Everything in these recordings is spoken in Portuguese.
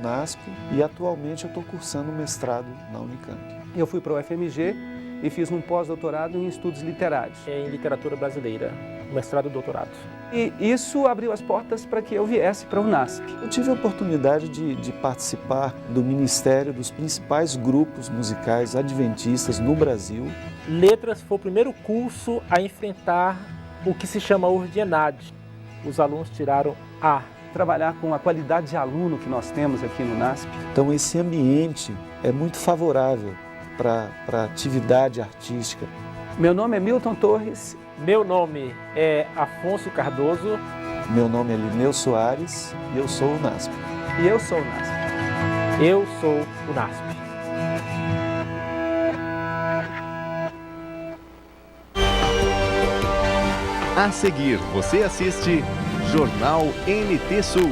Unasp e atualmente eu estou cursando mestrado na Unicamp. Eu fui para o UFMG e fiz um pós-doutorado em estudos literários. Em literatura brasileira, mestrado e doutorado. E isso abriu as portas para que eu viesse para o Unasp. Eu tive a oportunidade de participar do ministério dos principais grupos musicais adventistas no Brasil. Letras foi o primeiro curso a enfrentar o que se chama ordienade. Os alunos tiraram A. Trabalhar com a qualidade de aluno que nós temos aqui no Unasp. Então esse ambiente é muito favorável para a atividade artística. Meu nome é Milton Torres. Meu nome é Afonso Cardoso. Meu nome é Lineu Soares e eu sou o Unasp. E eu sou o Unasp. Eu sou o Unasp. A seguir, você assiste Jornal NT Sul.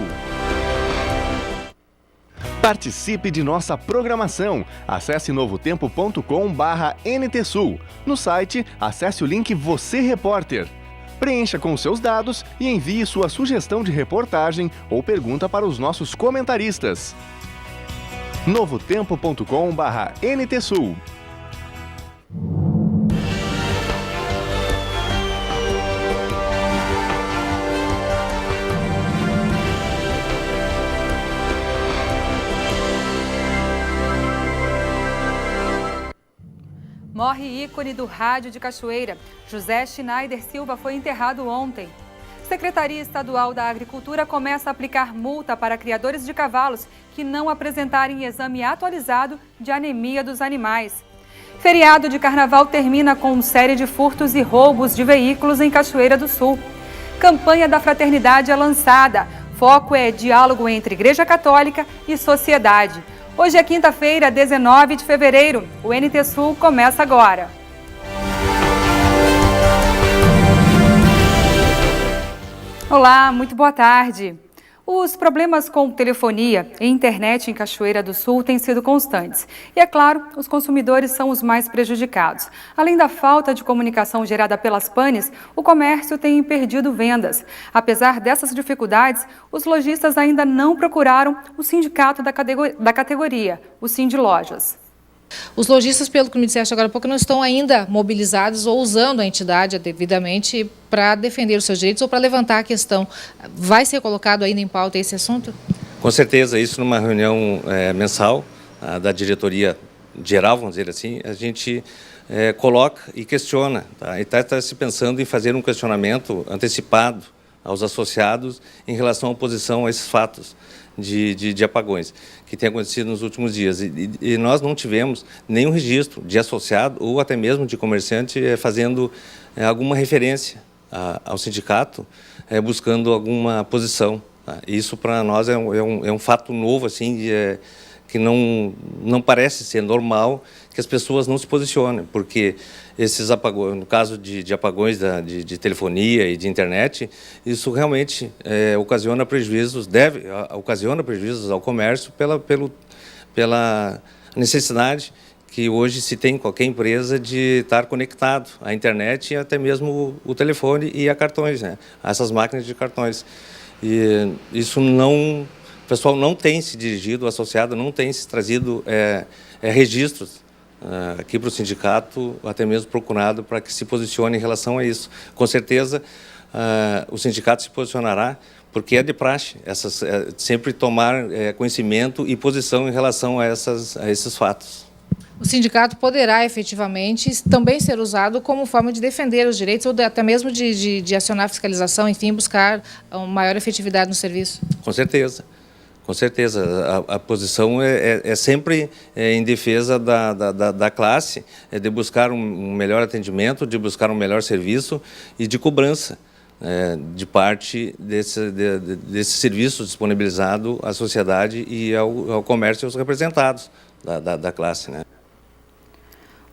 Participe de nossa programação. Acesse novotempo.com/NT Sul. No site, acesse o link Você Repórter. Preencha com seus dados e envie sua sugestão de reportagem ou pergunta para os nossos comentaristas. novotempo.com/NT Sul. Morre ícone do rádio de Cachoeira. José Schneider Silva foi enterrado ontem. Secretaria Estadual da Agricultura começa a aplicar multa para criadores de cavalos que não apresentarem exame atualizado de anemia dos animais. Feriado de Carnaval termina com série de furtos e roubos de veículos em Cachoeira do Sul. Campanha da Fraternidade é lançada. Foco é diálogo entre Igreja Católica e sociedade. Hoje é quinta-feira, 19 de fevereiro. O NT Sul começa agora. Olá, muito boa tarde. Os problemas com telefonia e internet em Cachoeira do Sul têm sido constantes. E, é claro, os consumidores são os mais prejudicados. Além da falta de comunicação gerada pelas panes, o comércio tem perdido vendas. Apesar dessas dificuldades, os lojistas ainda não procuraram o sindicato da categoria, o Sindilojas. Os lojistas, pelo que me disseste agora há pouco, não estão ainda mobilizados ou usando a entidade devidamente para defender os seus direitos ou para levantar a questão. Vai ser colocado ainda em pauta esse assunto? Com certeza, isso numa reunião mensal da diretoria geral, vamos dizer assim, a gente coloca e questiona. Tá? E está se pensando em fazer um questionamento antecipado aos associados em relação à oposição a esses fatos de apagões que tem acontecido nos últimos dias. E nós não tivemos nenhum registro de associado ou até mesmo de comerciante fazendo alguma referência ao sindicato, buscando alguma posição. Tá? Isso para nós é um fato novo, assim, que não parece ser normal que as pessoas não se posicionem, porque esses apagões, no caso de apagões de telefonia e de internet, isso realmente ocasiona prejuízos, ocasiona prejuízos ao comércio pela necessidade que hoje se tem em qualquer empresa de estar conectado à internet e até mesmo o telefone e a cartões, né? A essas máquinas de cartões. E isso o pessoal não tem se dirigido, o associado não tem se trazido registros aqui para o sindicato, até mesmo procurado para que se posicione em relação a isso. Com certeza, o sindicato se posicionará, porque é de praxe sempre tomar conhecimento e posição em relação a esses fatos. O sindicato poderá efetivamente também ser usado como forma de defender os direitos ou até mesmo de acionar a fiscalização, enfim, buscar uma maior efetividade no serviço? Com certeza. Com certeza, a posição é sempre em defesa da classe, de buscar um melhor atendimento, de buscar um melhor serviço e de cobrança de parte desse serviço disponibilizado à sociedade e ao comércio e aos representados da classe, né?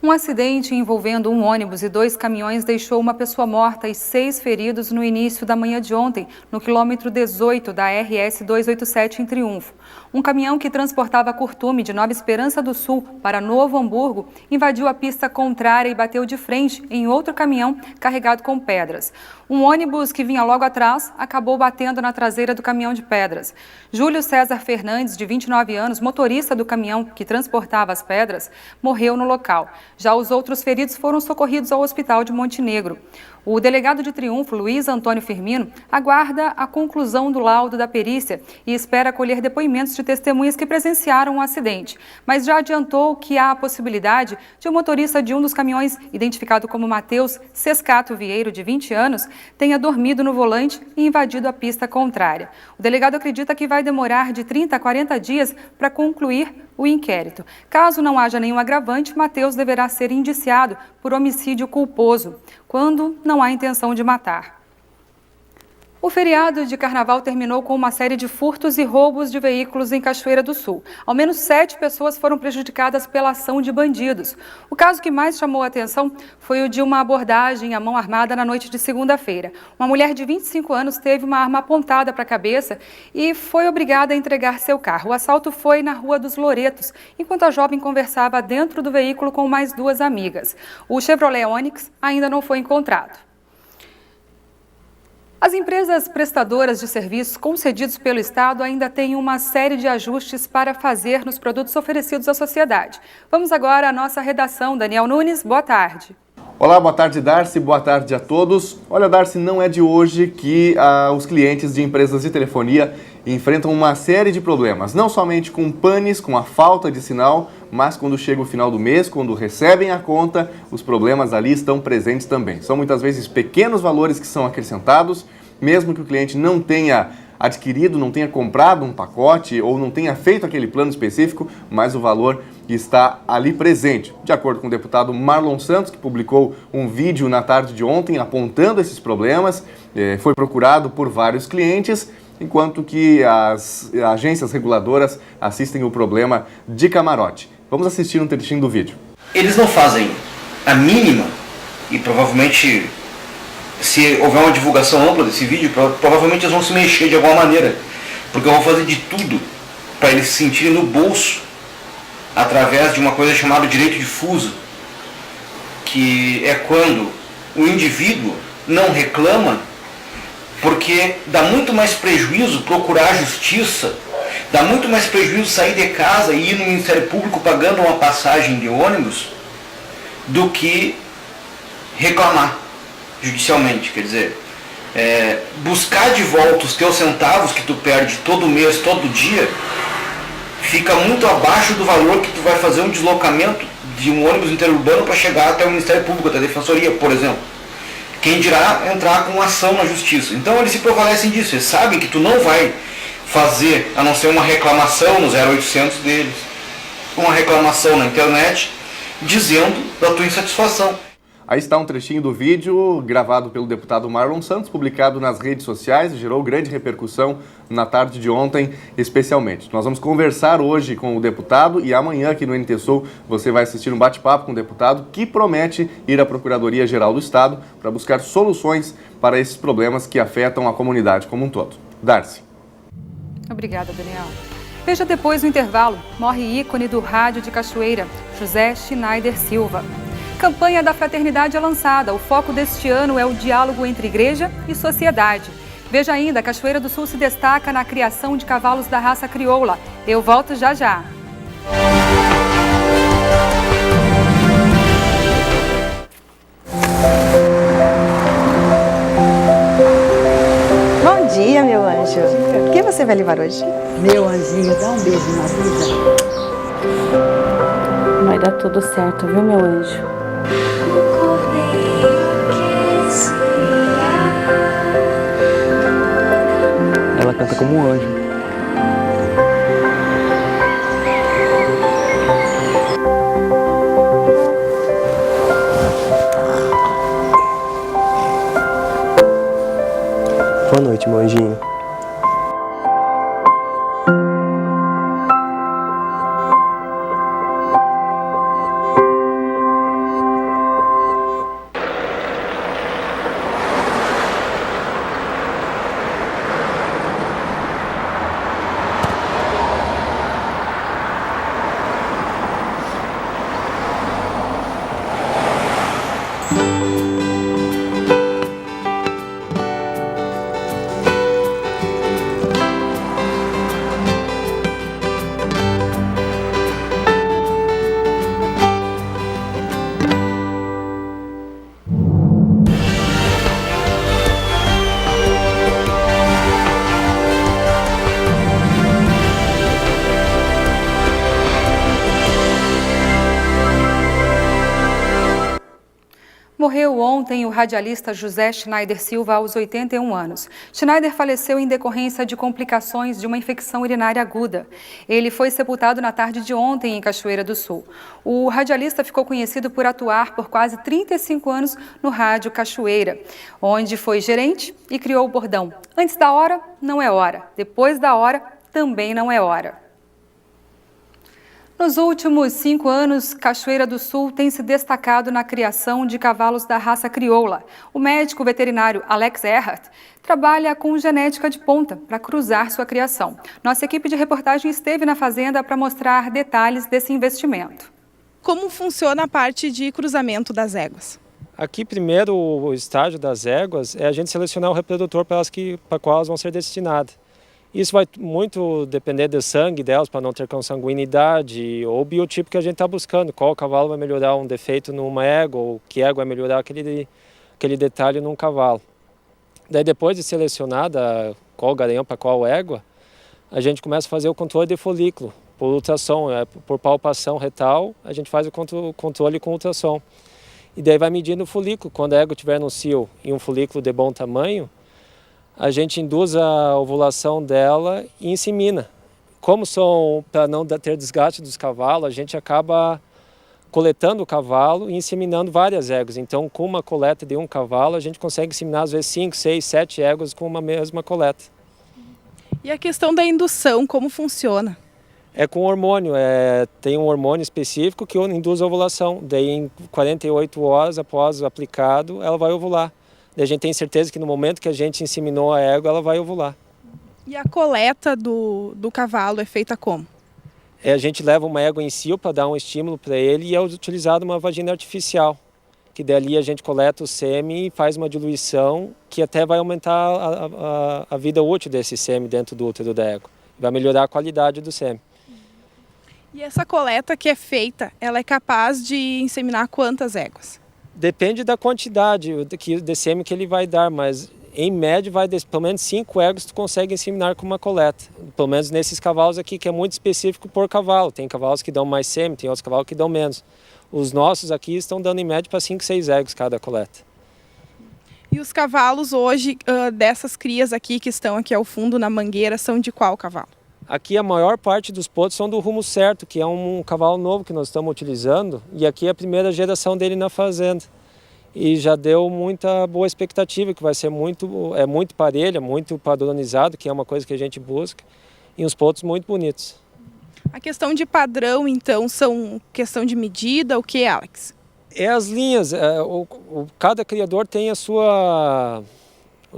Um acidente envolvendo um ônibus e 2 caminhões deixou uma pessoa morta e 6 feridos no início da manhã de ontem, no quilômetro 18 da RS 287 em Triunfo. Um caminhão que transportava curtume de Nova Esperança do Sul para Novo Hamburgo invadiu a pista contrária e bateu de frente em outro caminhão carregado com pedras. Um ônibus que vinha logo atrás acabou batendo na traseira do caminhão de pedras. Júlio César Fernandes, de 29 anos, motorista do caminhão que transportava as pedras, morreu no local. Já os outros feridos foram socorridos ao hospital de Montenegro. O delegado de Triunfo, Luiz Antônio Firmino, aguarda a conclusão do laudo da perícia e espera colher depoimentos de testemunhas que presenciaram o acidente, mas já adiantou que há a possibilidade de o motorista de um dos caminhões, identificado como Matheus Sescato Vieiro, de 20 anos, tenha dormido no volante e invadido a pista contrária. O delegado acredita que vai demorar de 30 a 40 dias para concluir o inquérito. Caso não haja nenhum agravante, Matheus deverá ser indiciado por homicídio culposo, quando não há intenção de matar. O feriado de carnaval terminou com uma série de furtos e roubos de veículos em Cachoeira do Sul. Ao menos 7 pessoas foram prejudicadas pela ação de bandidos. O caso que mais chamou a atenção foi o de uma abordagem à mão armada na noite de segunda-feira. Uma mulher de 25 anos teve uma arma apontada para a cabeça e foi obrigada a entregar seu carro. O assalto foi na Rua dos Loretos, enquanto a jovem conversava dentro do veículo com mais 2 amigas. O Chevrolet Onix ainda não foi encontrado. As empresas prestadoras de serviços concedidos pelo Estado ainda têm uma série de ajustes para fazer nos produtos oferecidos à sociedade. Vamos agora à nossa redação. Daniel Nunes, boa tarde. Olá, boa tarde, Darcy, boa tarde a todos. Olha, Darcy, não é de hoje que os clientes de empresas de telefonia enfrentam uma série de problemas, não somente com panes, com a falta de sinal, mas quando chega o final do mês, quando recebem a conta, os problemas ali estão presentes também. São muitas vezes pequenos valores que são acrescentados, mesmo que o cliente não tenha adquirido, não tenha comprado um pacote ou não tenha feito aquele plano específico, mas o valor está ali presente. De acordo com o deputado Marlon Santos, que publicou um vídeo na tarde de ontem apontando esses problemas, foi procurado por vários clientes, enquanto que as agências reguladoras assistem o problema de camarote. Vamos assistir um trechinho do vídeo. Eles não fazem a mínima, e provavelmente, se houver uma divulgação ampla desse vídeo, provavelmente eles vão se mexer de alguma maneira, porque eu vou fazer de tudo para eles se sentirem no bolso, através de uma coisa chamada direito difuso, que é quando o indivíduo não reclama, porque dá muito mais prejuízo procurar a justiça, dá muito mais prejuízo sair de casa e ir no Ministério Público pagando uma passagem de ônibus, do que reclamar judicialmente. Quer dizer, buscar de volta os teus centavos que tu perde todo mês, todo dia, fica muito abaixo do valor que tu vai fazer um deslocamento de um ônibus interurbano para chegar até o Ministério Público, até a Defensoria, por exemplo. Quem dirá entrar com ação na justiça. Então eles se prevalecem disso, eles sabem que tu não vai fazer, a não ser uma reclamação no 0800 deles, uma reclamação na internet, dizendo da tua insatisfação. Aí está um trechinho do vídeo gravado pelo deputado Marlon Santos, publicado nas redes sociais, gerou grande repercussão na tarde de ontem, especialmente. Nós vamos conversar hoje com o deputado e amanhã aqui no NT Sul você vai assistir um bate-papo com o deputado que promete ir à Procuradoria-Geral do Estado para buscar soluções para esses problemas que afetam a comunidade como um todo. Darcy. Obrigada, Daniel. Veja depois do intervalo, morre ícone do rádio de Cachoeira, José Schneider Silva. Campanha da Fraternidade é lançada. O foco deste ano é o diálogo entre igreja e sociedade. Veja ainda, Cachoeira do Sul se destaca na criação de cavalos da raça crioula. Eu volto já já. Bom dia, meu anjo. O que você vai levar hoje? Meu anjinho, dá um beijo na vida. Vai dar tudo certo, viu, meu anjo? Ela canta como um anjo. Boa noite, meu anjinho. Morreu ontem o radialista José Schneider Silva aos 81 anos. Schneider faleceu em decorrência de complicações de uma infecção urinária aguda. Ele foi sepultado na tarde de ontem em Cachoeira do Sul. O radialista ficou conhecido por atuar por quase 35 anos no Rádio Cachoeira, onde foi gerente e criou o bordão: antes da hora, não é hora. Depois da hora, também não é hora. Nos últimos 5 anos, Cachoeira do Sul tem se destacado na criação de cavalos da raça crioula. O médico veterinário Alex Erhardt trabalha com genética de ponta para cruzar sua criação. Nossa equipe de reportagem esteve na fazenda para mostrar detalhes desse investimento. Como funciona a parte de cruzamento das éguas? Aqui, primeiro, o estágio das éguas é a gente selecionar o reprodutor para qual elas vão ser destinadas. Isso vai muito depender do sangue delas, para não ter consanguinidade, ou o biotipo que a gente está buscando. Qual cavalo vai melhorar um defeito numa égua, ou que égua vai melhorar aquele detalhe num cavalo. Daí, depois de selecionada qual garanhão para qual égua, a gente começa a fazer o controle de folículo, por ultrassom, por palpação retal, a gente faz o controle com ultrassom. E daí vai medindo o folículo. Quando a égua estiver no cio e um folículo de bom tamanho, a gente induz a ovulação dela e insemina. Como para não ter desgaste dos cavalos, a gente acaba coletando o cavalo e inseminando várias éguas. Então, com uma coleta de um cavalo, a gente consegue inseminar às vezes 5, 6, 7 éguas com uma mesma coleta. E a questão da indução, como funciona? É com hormônio, tem um hormônio específico que induz a ovulação. Daí, em 48 horas após o aplicado, ela vai ovular. A gente tem certeza que no momento que a gente inseminou a égua, ela vai ovular. E a coleta do cavalo é feita como? A gente leva uma égua em cio para dar um estímulo para ele e é utilizada uma vagina artificial, que dali a gente coleta o sêmen e faz uma diluição que até vai aumentar a vida útil desse sêmen dentro do útero da égua. Vai melhorar a qualidade do sêmen. E essa coleta que é feita, ela é capaz de inseminar quantas éguas? Depende da quantidade de sêmen que ele vai dar, mas em média pelo menos 5 éguas tu consegue inseminar com uma coleta. Pelo menos nesses cavalos aqui, que é muito específico por cavalo. Tem cavalos que dão mais sêmen, tem outros cavalos que dão menos. Os nossos aqui estão dando em média para 5, 6 éguas cada coleta. E os cavalos hoje, dessas crias aqui que estão aqui ao fundo na mangueira, são de qual cavalo? Aqui a maior parte dos potros são do Rumo Certo, que é um cavalo novo que nós estamos utilizando. E aqui é a primeira geração dele na fazenda. E já deu muita boa expectativa, que vai ser muito parelha, muito padronizado, que é uma coisa que a gente busca. E uns potros muito bonitos. A questão de padrão, então, são questão de medida, o que, Alex? É as linhas. Cada criador tem o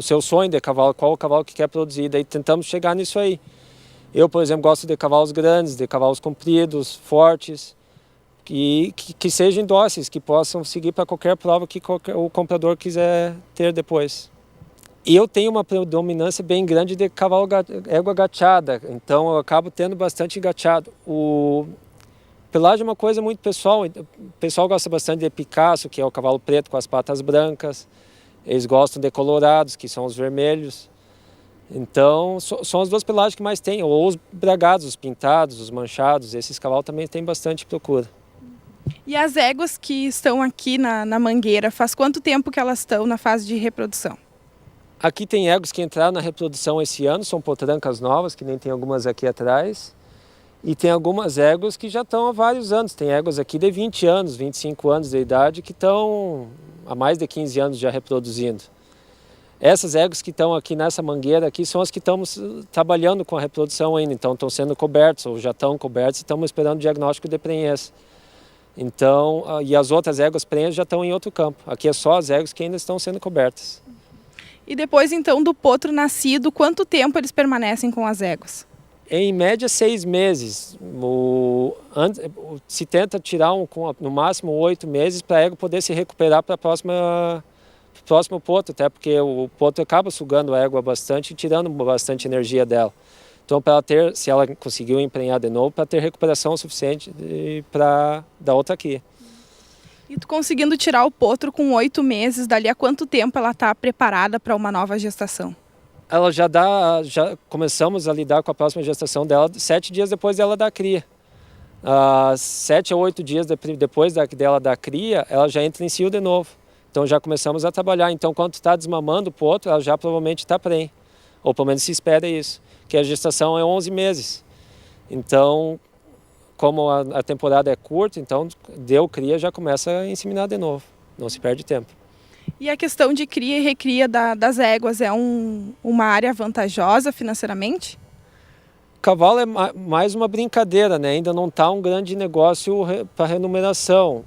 seu sonho de cavalo, qual o cavalo que quer produzir. Daí tentamos chegar nisso aí. Eu, por exemplo, gosto de cavalos grandes, de cavalos compridos, fortes, que sejam dóceis, que possam seguir para qualquer prova que o comprador quiser ter depois. E eu tenho uma predominância bem grande de égua agachada, então eu acabo tendo bastante engateado. Pelagem é uma coisa muito pessoal, o pessoal gosta bastante de Picasso, que é o cavalo preto com as patas brancas, eles gostam de colorados, que são os vermelhos. Então, são as duas pelagens que mais tem, ou os bragados, os pintados, os manchados, esses cavalos também têm bastante procura. E as éguas que estão aqui na mangueira, faz quanto tempo que elas estão na fase de reprodução? Aqui tem éguas que entraram na reprodução esse ano, são potrancas novas, que nem tem algumas aqui atrás. E tem algumas éguas que já estão há vários anos, tem éguas aqui de 20 anos, 25 anos de idade, que estão há mais de 15 anos já reproduzindo. Essas éguas que estão aqui nessa mangueira aqui são as que estamos trabalhando com a reprodução ainda, então estão sendo cobertos ou já estão cobertos e estamos esperando o diagnóstico de prenhez. Então, e as outras éguas prenhez já estão em outro campo. Aqui é só as éguas que ainda estão sendo cobertas. E depois então do potro nascido, quanto tempo eles permanecem com as éguas? Em média 6 meses. Se tenta tirar no máximo 8 meses para a égua poder se recuperar para o próximo potro, até porque o potro acaba sugando a égua bastante e tirando bastante energia dela. Então, para ela ter, se ela conseguiu emprenhar de novo, para ter recuperação suficiente para da outra cria. E tu conseguindo tirar o potro com 8 meses, dali a quanto tempo ela está preparada para uma nova gestação? Ela já começamos a lidar com a próxima gestação dela 7 dias depois dela dar cria. 7 a 8 dias depois dela dar cria, ela já entra em cio de novo. Então já começamos a trabalhar. Então quando tu está desmamando o potro, ela já provavelmente está prenha. Ou pelo menos se espera isso, que a gestação é 11 meses. Então, como a temporada é curta, então deu cria, já começa a inseminar de novo. Não se perde tempo. E a questão de cria e recria das éguas é uma área vantajosa financeiramente? Cavalo é mais uma brincadeira, né? Ainda não está um grande negócio para remuneração.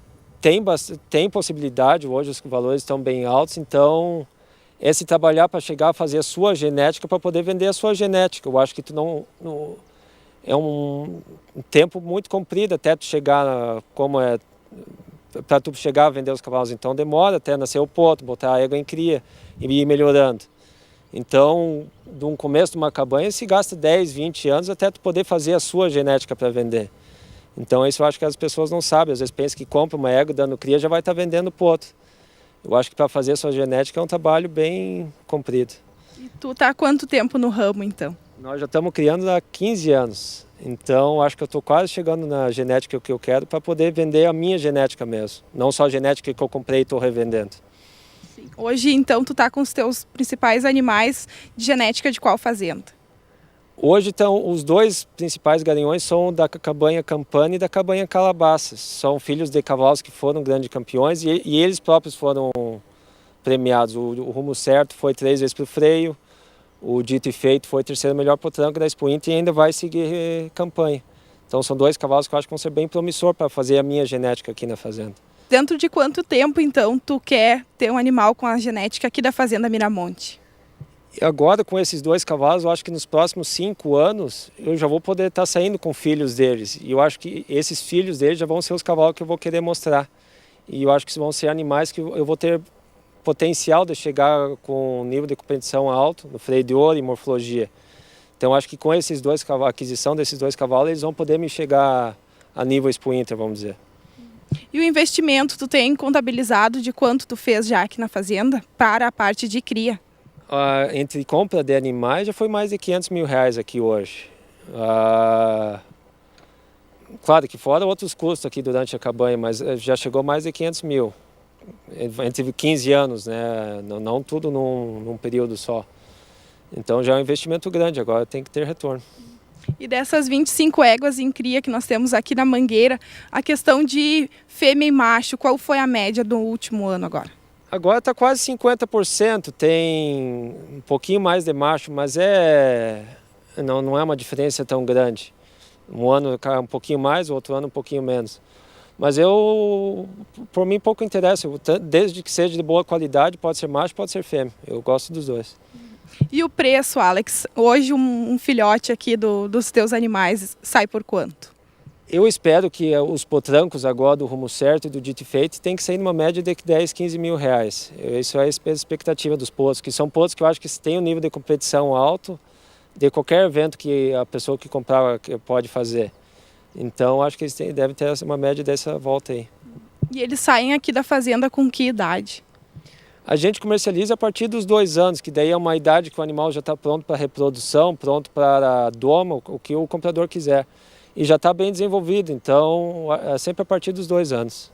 Tem possibilidade, hoje os valores estão bem altos, então é se trabalhar para chegar a fazer a sua genética para poder vender a sua genética. Eu acho que tu não é um tempo muito comprido até tu chegar para tu chegar a vender os cavalos, então demora até nascer o potro, botar a égua em cria e ir melhorando. Então, de um começo de uma cabanha se gasta 10, 20 anos até tu poder fazer a sua genética para vender. Então isso eu acho que as pessoas não sabem, às vezes pensam que compra uma égua dando cria já vai estar vendendo potro. Eu acho que para fazer a sua genética é um trabalho bem comprido. E tu tá há quanto tempo no ramo então? Nós já estamos criando há 15 anos, então acho que eu estou quase chegando na genética que eu quero para poder vender a minha genética mesmo, não só a genética que eu comprei e estou revendendo. Sim. Hoje então tu tá com os teus principais animais de genética de qual fazenda? Hoje então os dois principais garanhões são da cabanha Campana e da cabanha Calabasas. São filhos de cavalos que foram grandes campeões e eles próprios foram premiados. O Rumo Certo foi 3 vezes para o freio. O Dito e Feito foi 3º melhor potranco da Expo Inter e ainda vai seguir campanha. Então são 2 cavalos que eu acho que vão ser bem promissor para fazer a minha genética aqui na fazenda. Dentro de quanto tempo então tu quer ter um animal com a genética aqui da Fazenda Miramonte? Agora com esses 2 cavalos, eu acho que nos próximos 5 anos eu já vou poder estar saindo com filhos deles. E eu acho que esses filhos deles já vão ser os cavalos que eu vou querer mostrar. E eu acho que vão ser animais que eu vou ter potencial de chegar com um nível de competição alto, no freio de ouro e morfologia. Então acho que com esses 2 cavalos, a aquisição desses 2 cavalos, eles vão poder me chegar a nível Expo Inter, vamos dizer. E o investimento, tu tem contabilizado de quanto tu fez já aqui na fazenda para a parte de cria? Entre compra de animais já foi mais de 500 mil reais aqui hoje. Claro que fora outros custos aqui durante a cabanha, mas já chegou mais de 500 mil. Entre 15 anos, né? Não tudo num período só. Então já é um investimento grande, agora tem que ter retorno. E dessas 25 éguas em cria que nós temos aqui na Mangueira, a questão de fêmea e macho, qual foi a média do último ano agora? Agora está quase 50%, tem um pouquinho mais de macho, mas não é uma diferença tão grande. Um ano um pouquinho mais, o outro ano um pouquinho menos. Mas por mim pouco interessa, desde que seja de boa qualidade, pode ser macho, pode ser fêmea, eu gosto dos 2. E o preço, Alex? Hoje um filhote aqui dos teus animais sai por quanto? Eu espero que os potrancos agora do Rumo Certo e do Dito e Feito tem que sair numa média de 10, 15 mil reais. Isso é a expectativa dos potros, que são potros que eu acho que têm um nível de competição alto de qualquer evento que a pessoa que comprar pode fazer. Então acho que eles devem ter uma média dessa volta aí. E eles saem aqui da fazenda com que idade? A gente comercializa a partir dos 2 anos, que daí é uma idade que o animal já está pronto para reprodução, pronto para a doma, o que o comprador quiser. E já está bem desenvolvido, então é sempre a partir dos 2 anos.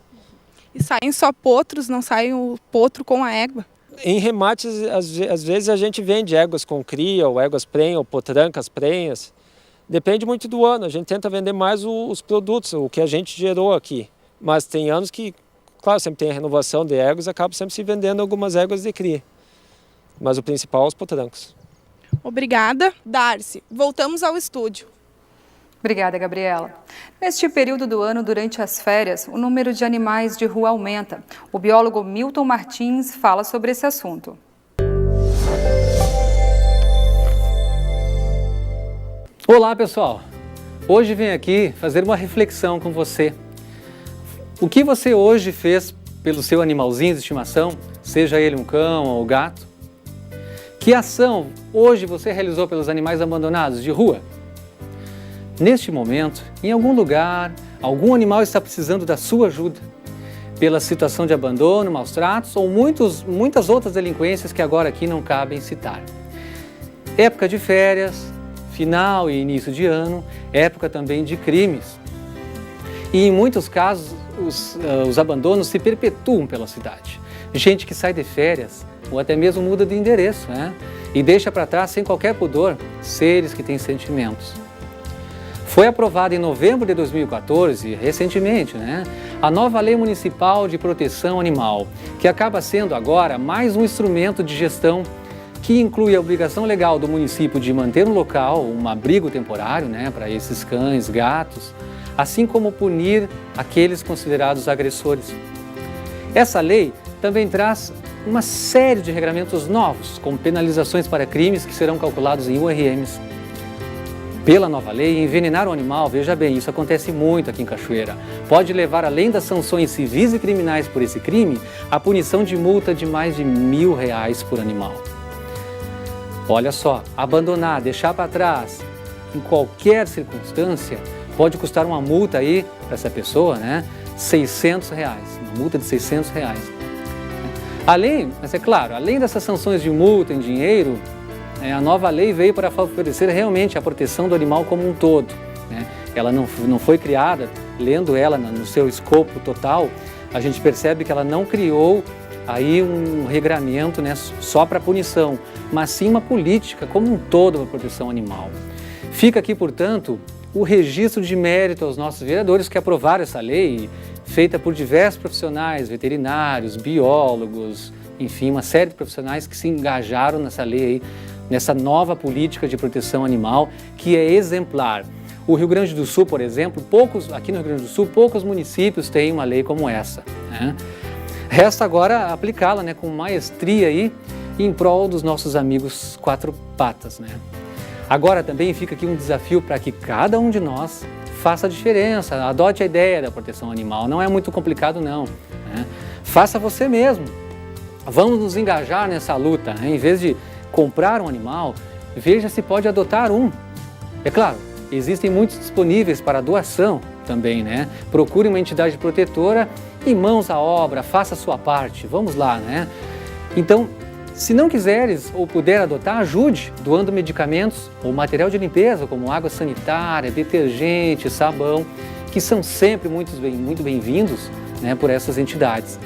E saem só potros, não saem o potro com a égua? Em remates, às vezes a gente vende éguas com cria, ou éguas prenha, ou potrancas prenhas. Depende muito do ano, a gente tenta vender mais os produtos, o que a gente gerou aqui. Mas tem anos que, claro, sempre tem a renovação de éguas, acaba sempre se vendendo algumas éguas de cria. Mas o principal é os potrancos. Obrigada. Darcy, voltamos ao estúdio. Obrigada, Gabriela. Neste período do ano, durante as férias, o número de animais de rua aumenta. O biólogo Milton Martins fala sobre esse assunto. Olá, pessoal! Hoje venho aqui fazer uma reflexão com você. O que você hoje fez pelo seu animalzinho de estimação, seja ele um cão ou um gato? Que ação hoje você realizou pelos animais abandonados de rua? Neste momento, em algum lugar, algum animal está precisando da sua ajuda, pela situação de abandono, maus tratos ou muitas outras delinquências que agora aqui não cabem citar. Época de férias, final e início de ano, época também de crimes. E em muitos casos, os abandonos se perpetuam pela cidade. gente que sai de férias ou até mesmo muda de endereço, né? E deixa para trás, sem qualquer pudor, seres que têm sentimentos. Foi aprovada em novembro de 2014, recentemente, né, a nova Lei Municipal de Proteção Animal, que acaba sendo agora mais um instrumento de gestão que inclui a obrigação legal do município de manter um local, um abrigo temporário, né, para esses cães, gatos, assim como punir aqueles considerados agressores. Essa lei também traz uma série de regramentos novos, como penalizações para crimes que serão calculados em URMs. Pela nova lei, envenenar o animal, veja bem, isso acontece muito aqui em Cachoeira, pode levar, além das sanções civis e criminais por esse crime, a punição de multa de mais de R$1.000 por animal. Olha só, abandonar, deixar para trás, em qualquer circunstância, pode custar uma multa aí, para essa pessoa, né, R$600, uma multa de R$600. Além, mas é claro, além dessas sanções de multa em dinheiro, a nova lei veio para favorecer realmente a proteção do animal como um todo, né? Ela não foi criada, lendo ela no seu escopo total, a gente percebe que ela não criou aí um regramento, né, só para punição, mas sim uma política como um todo para a proteção animal. Fica aqui, portanto, o registro de mérito aos nossos vereadores que aprovaram essa lei, feita por diversos profissionais, veterinários, biólogos, enfim, uma série de profissionais que se engajaram nessa lei aí, nessa nova política de proteção animal, que é exemplar. O Rio Grande do Sul, por exemplo, aqui no Rio Grande do Sul, poucos municípios têm uma lei como essa, né? Resta agora aplicá-la, né, com maestria aí, em prol dos nossos amigos quatro patas, né? Agora também fica aqui um desafio para que cada um de nós faça a diferença, adote a ideia da proteção animal, não é muito complicado não, né? Faça você mesmo, vamos nos engajar nessa luta, né? Em vez de comprar um animal, veja se pode adotar um. É claro, existem muitos disponíveis para doação também, né? Procure uma entidade protetora e mãos à obra, faça a sua parte, vamos lá, né? Então, se não quiseres ou puder adotar, ajude doando medicamentos ou material de limpeza, como água sanitária, detergente, sabão, que são sempre muito bem-vindos, né, por essas entidades.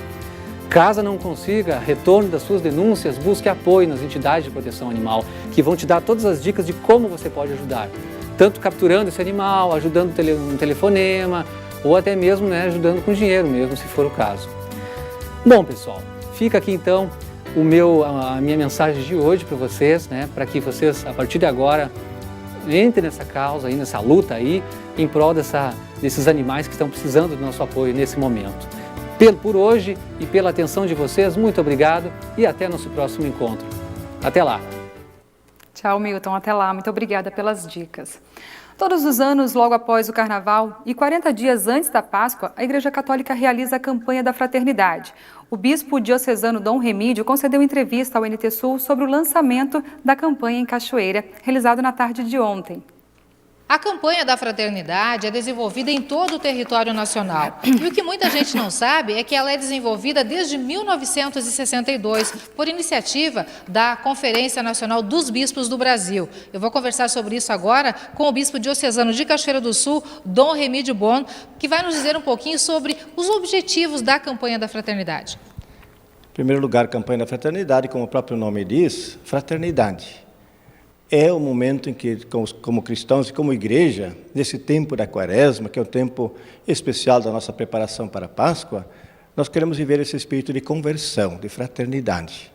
Caso não consiga retorno das suas denúncias, busque apoio nas entidades de proteção animal, que vão te dar todas as dicas de como você pode ajudar. Tanto capturando esse animal, ajudando no telefonema, ou até mesmo, né, ajudando com dinheiro mesmo, se for o caso. Bom, pessoal, fica aqui então a minha mensagem de hoje para vocês, né, para que vocês, a partir de agora, entrem nessa causa, aí, nessa luta aí, em prol desses animais que estão precisando do nosso apoio nesse momento. Por hoje e pela atenção de vocês, muito obrigado e até nosso próximo encontro. Até lá! Tchau, Milton. Até lá. Muito obrigada pelas dicas. Todos os anos, logo após o Carnaval e 40 dias antes da Páscoa, a Igreja Católica realiza a campanha da fraternidade. O bispo diocesano Dom Remídio concedeu entrevista ao NT Sul sobre o lançamento da campanha em Cachoeira, realizado na tarde de ontem. A campanha da fraternidade é desenvolvida em todo o território nacional. E o que muita gente não sabe é que ela é desenvolvida desde 1962, por iniciativa da Conferência Nacional dos Bispos do Brasil. Eu vou conversar sobre isso agora com o bispo diocesano de Cachoeira do Sul, Dom Remídio Bon, que vai nos dizer um pouquinho sobre os objetivos da campanha da fraternidade. Em primeiro lugar, a campanha da fraternidade, como o próprio nome diz, fraternidade. É o momento em que, como cristãos e como igreja, nesse tempo da Quaresma, que é o tempo especial da nossa preparação para a Páscoa, nós queremos viver esse espírito de conversão, de fraternidade.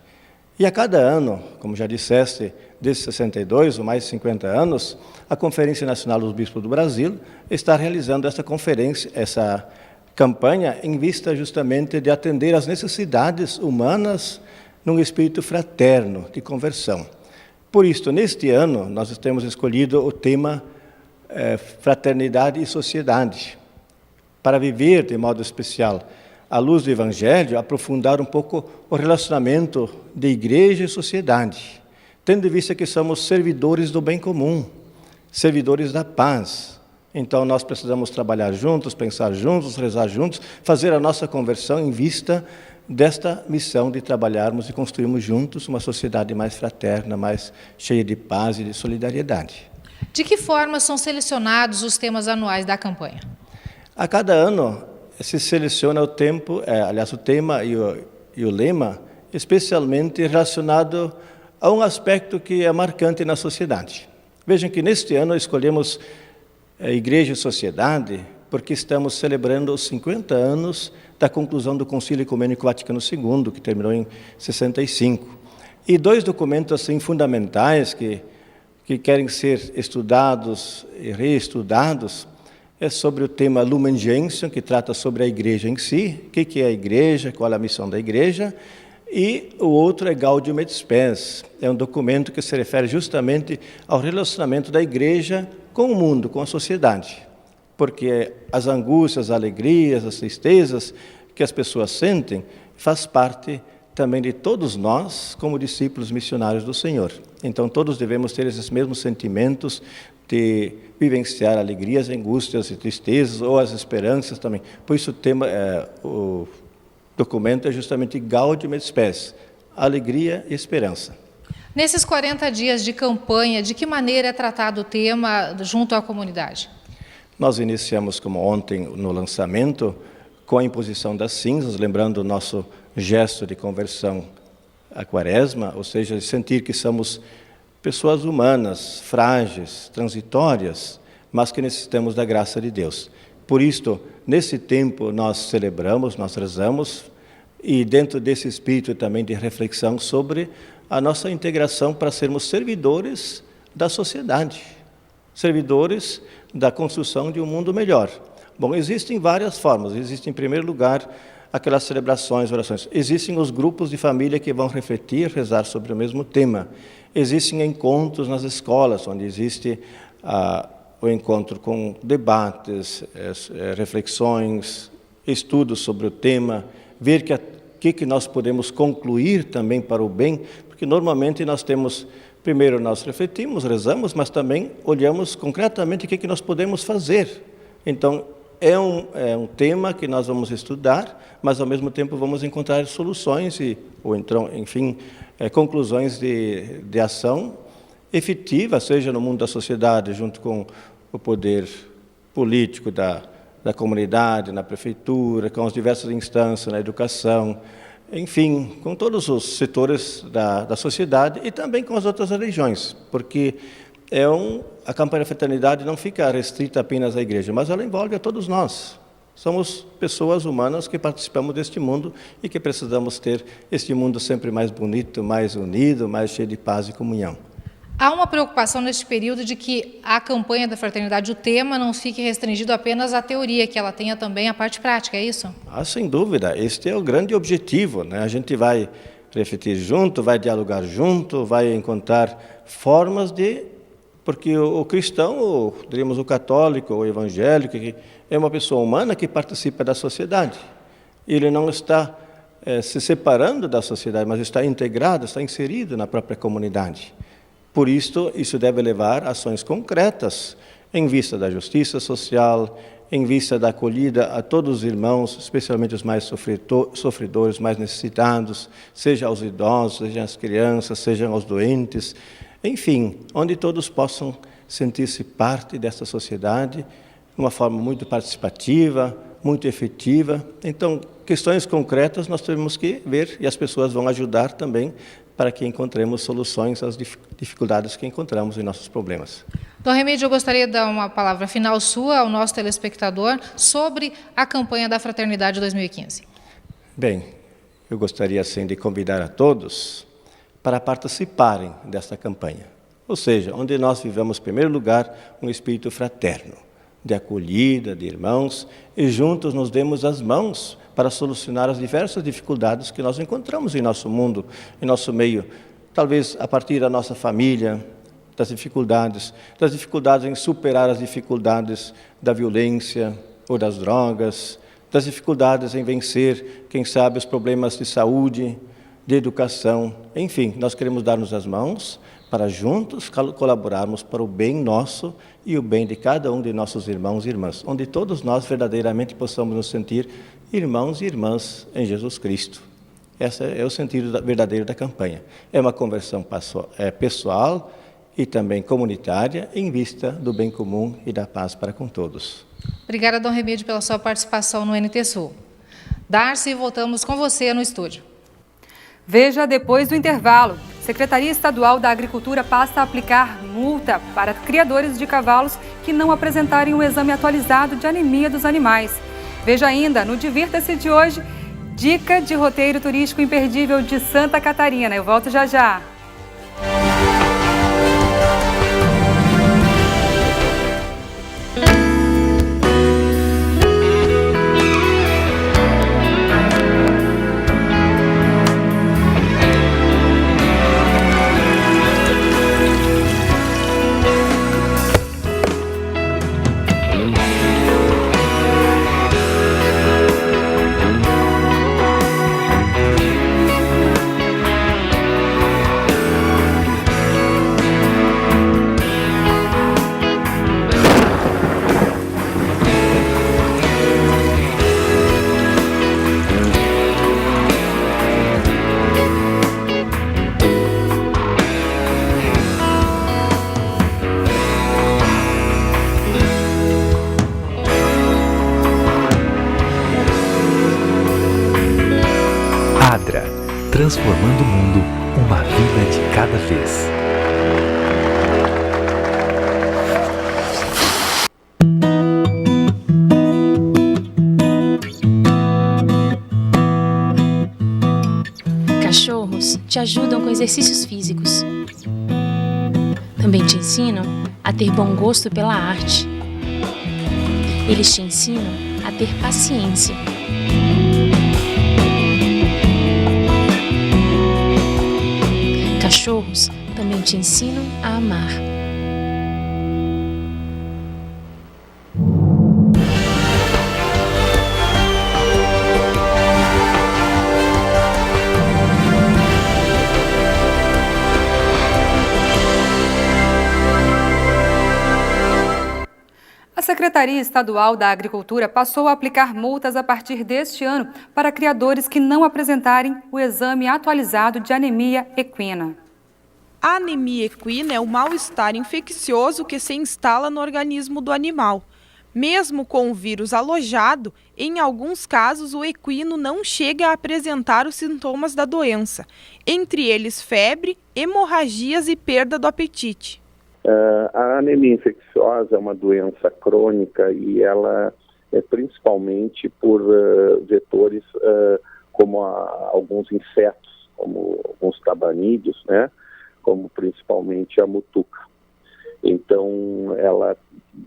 E a cada ano, como já disseste, desde 62 ou mais de 50 anos, a Conferência Nacional dos Bispos do Brasil está realizando essa conferência, essa campanha, em vista justamente de atender às necessidades humanas num espírito fraterno, de conversão. Por isso, neste ano, nós temos escolhido o tema Fraternidade e Sociedade, para viver de modo especial, à luz do Evangelho, aprofundar um pouco o relacionamento de igreja e sociedade, tendo em vista que somos servidores do bem comum, servidores da paz. Então, nós precisamos trabalhar juntos, pensar juntos, rezar juntos, fazer a nossa conversão em vista desta missão de trabalharmos e construirmos juntos uma sociedade mais fraterna, mais cheia de paz e de solidariedade. De que forma são selecionados os temas anuais da campanha? A cada ano se seleciona o tema e o lema, especialmente relacionado a um aspecto que é marcante na sociedade. Vejam que neste ano escolhemos a Igreja e Sociedade porque estamos celebrando os 50 anos da conclusão do Concílio Ecumênico Vaticano II, que terminou em 65. E dois documentos assim fundamentais que querem ser estudados e reestudados é sobre o tema Lumen Gentium, que trata sobre a Igreja em si, o que é a Igreja, qual é a missão da Igreja, e o outro é Gaudium et Spes, é um documento que se refere justamente ao relacionamento da Igreja com o mundo, com a sociedade, porque as angústias, as alegrias, as tristezas que as pessoas sentem faz parte também de todos nós como discípulos missionários do Senhor. Então todos devemos ter esses mesmos sentimentos de vivenciar alegrias, angústias e tristezas, ou as esperanças também. Por isso o documento é justamente Gaudium et Spes, alegria e esperança. Nesses 40 dias de campanha, de que maneira é tratado o tema junto à comunidade? Nós iniciamos, como ontem, no lançamento, com a imposição das cinzas, lembrando o nosso gesto de conversão à Quaresma, ou seja, de sentir que somos pessoas humanas, frágeis, transitórias, mas que necessitamos da graça de Deus. Por isto, nesse tempo, nós celebramos, nós rezamos, e dentro desse espírito também de reflexão sobre a nossa integração para sermos servidores da sociedade, servidores da construção de um mundo melhor. Bom, existem várias formas. Existe, em primeiro lugar, aquelas celebrações, orações. Existem os grupos de família que vão refletir, rezar sobre o mesmo tema. Existem encontros nas escolas, onde existe o encontro com debates, reflexões, estudos sobre o tema, ver que nós podemos concluir também para o bem, porque normalmente nós temos, primeiro nós refletimos, rezamos, mas também olhamos concretamente o que nós podemos fazer. Então, é um tema que nós vamos estudar, mas ao mesmo tempo vamos encontrar soluções ou então, enfim, conclusões de ação efetiva, seja no mundo da sociedade, junto com o poder político da comunidade, na prefeitura, com as diversas instâncias, na educação, enfim, com todos os setores da sociedade e também com as outras religiões, porque a campanha da fraternidade não fica restrita apenas à igreja, mas ela envolve a todos nós. Somos pessoas humanas que participamos deste mundo e que precisamos ter este mundo sempre mais bonito, mais unido, mais cheio de paz e comunhão. Há uma preocupação neste período de que a campanha da fraternidade, o tema, não fique restringido apenas à teoria, que ela tenha também a parte prática, é isso? Sem dúvida, este é o grande objetivo, né? A gente vai refletir junto, vai dialogar junto, vai encontrar formas porque o cristão, diríamos o católico, o evangélico, é uma pessoa humana que participa da sociedade. Ele não está se separando da sociedade, mas está integrado, está inserido na própria comunidade. Por isso deve levar ações concretas em vista da justiça social, em vista da acolhida a todos os irmãos, especialmente os mais sofredores, mais necessitados, seja aos idosos, seja às crianças, seja aos doentes, enfim, onde todos possam sentir-se parte dessa sociedade de uma forma muito participativa, muito efetiva. Então, questões concretas nós temos que ver e as pessoas vão ajudar também para que encontremos soluções às dificuldades que encontramos em nossos problemas. Dom Remídio, eu gostaria de dar uma palavra final sua ao nosso telespectador sobre a campanha da Fraternidade 2015. Bem, eu gostaria assim de convidar a todos para participarem desta campanha. Ou seja, onde nós vivemos, em primeiro lugar, um espírito fraterno, de acolhida, de irmãos, e juntos nos demos as mãos para solucionar as diversas dificuldades que nós encontramos em nosso mundo, em nosso meio. Talvez a partir da nossa família, das dificuldades em superar as dificuldades da violência ou das drogas, das dificuldades em vencer, quem sabe, os problemas de saúde, de educação. Enfim, nós queremos dar-nos as mãos para juntos colaborarmos para o bem nosso e o bem de cada um de nossos irmãos e irmãs, onde todos nós verdadeiramente possamos nos sentir irmãos e irmãs em Jesus Cristo. Esse é o sentido verdadeiro da campanha. É uma conversão pessoal e também comunitária em vista do bem comum e da paz para com todos. Obrigada, Dom Remídio, pela sua participação no NT Sul. Darcy, voltamos com você no estúdio. Veja depois do intervalo. Secretaria Estadual da Agricultura passa a aplicar multa para criadores de cavalos que não apresentarem o exame atualizado de anemia dos animais. Veja ainda no Divirta-se de hoje, dica de roteiro turístico imperdível de Santa Catarina. Eu volto já já. Transformando o mundo, uma vida de cada vez. Cachorros te ajudam com exercícios físicos. Também te ensinam a ter bom gosto pela arte. Eles te ensinam a ter paciência. Cachorros também te ensinam a amar. A Secretaria Estadual da Agricultura passou a aplicar multas a partir deste ano para criadores que não apresentarem o exame atualizado de anemia equina. A anemia equina é o mal-estar infeccioso que se instala no organismo do animal. Mesmo com o vírus alojado, em alguns casos o equino não chega a apresentar os sintomas da doença, entre eles febre, hemorragias e perda do apetite. A anemia infecciosa é uma doença crônica e ela é principalmente por vetores como alguns insetos, como alguns tabanídeos, né? Como principalmente a mutuca. Então, ela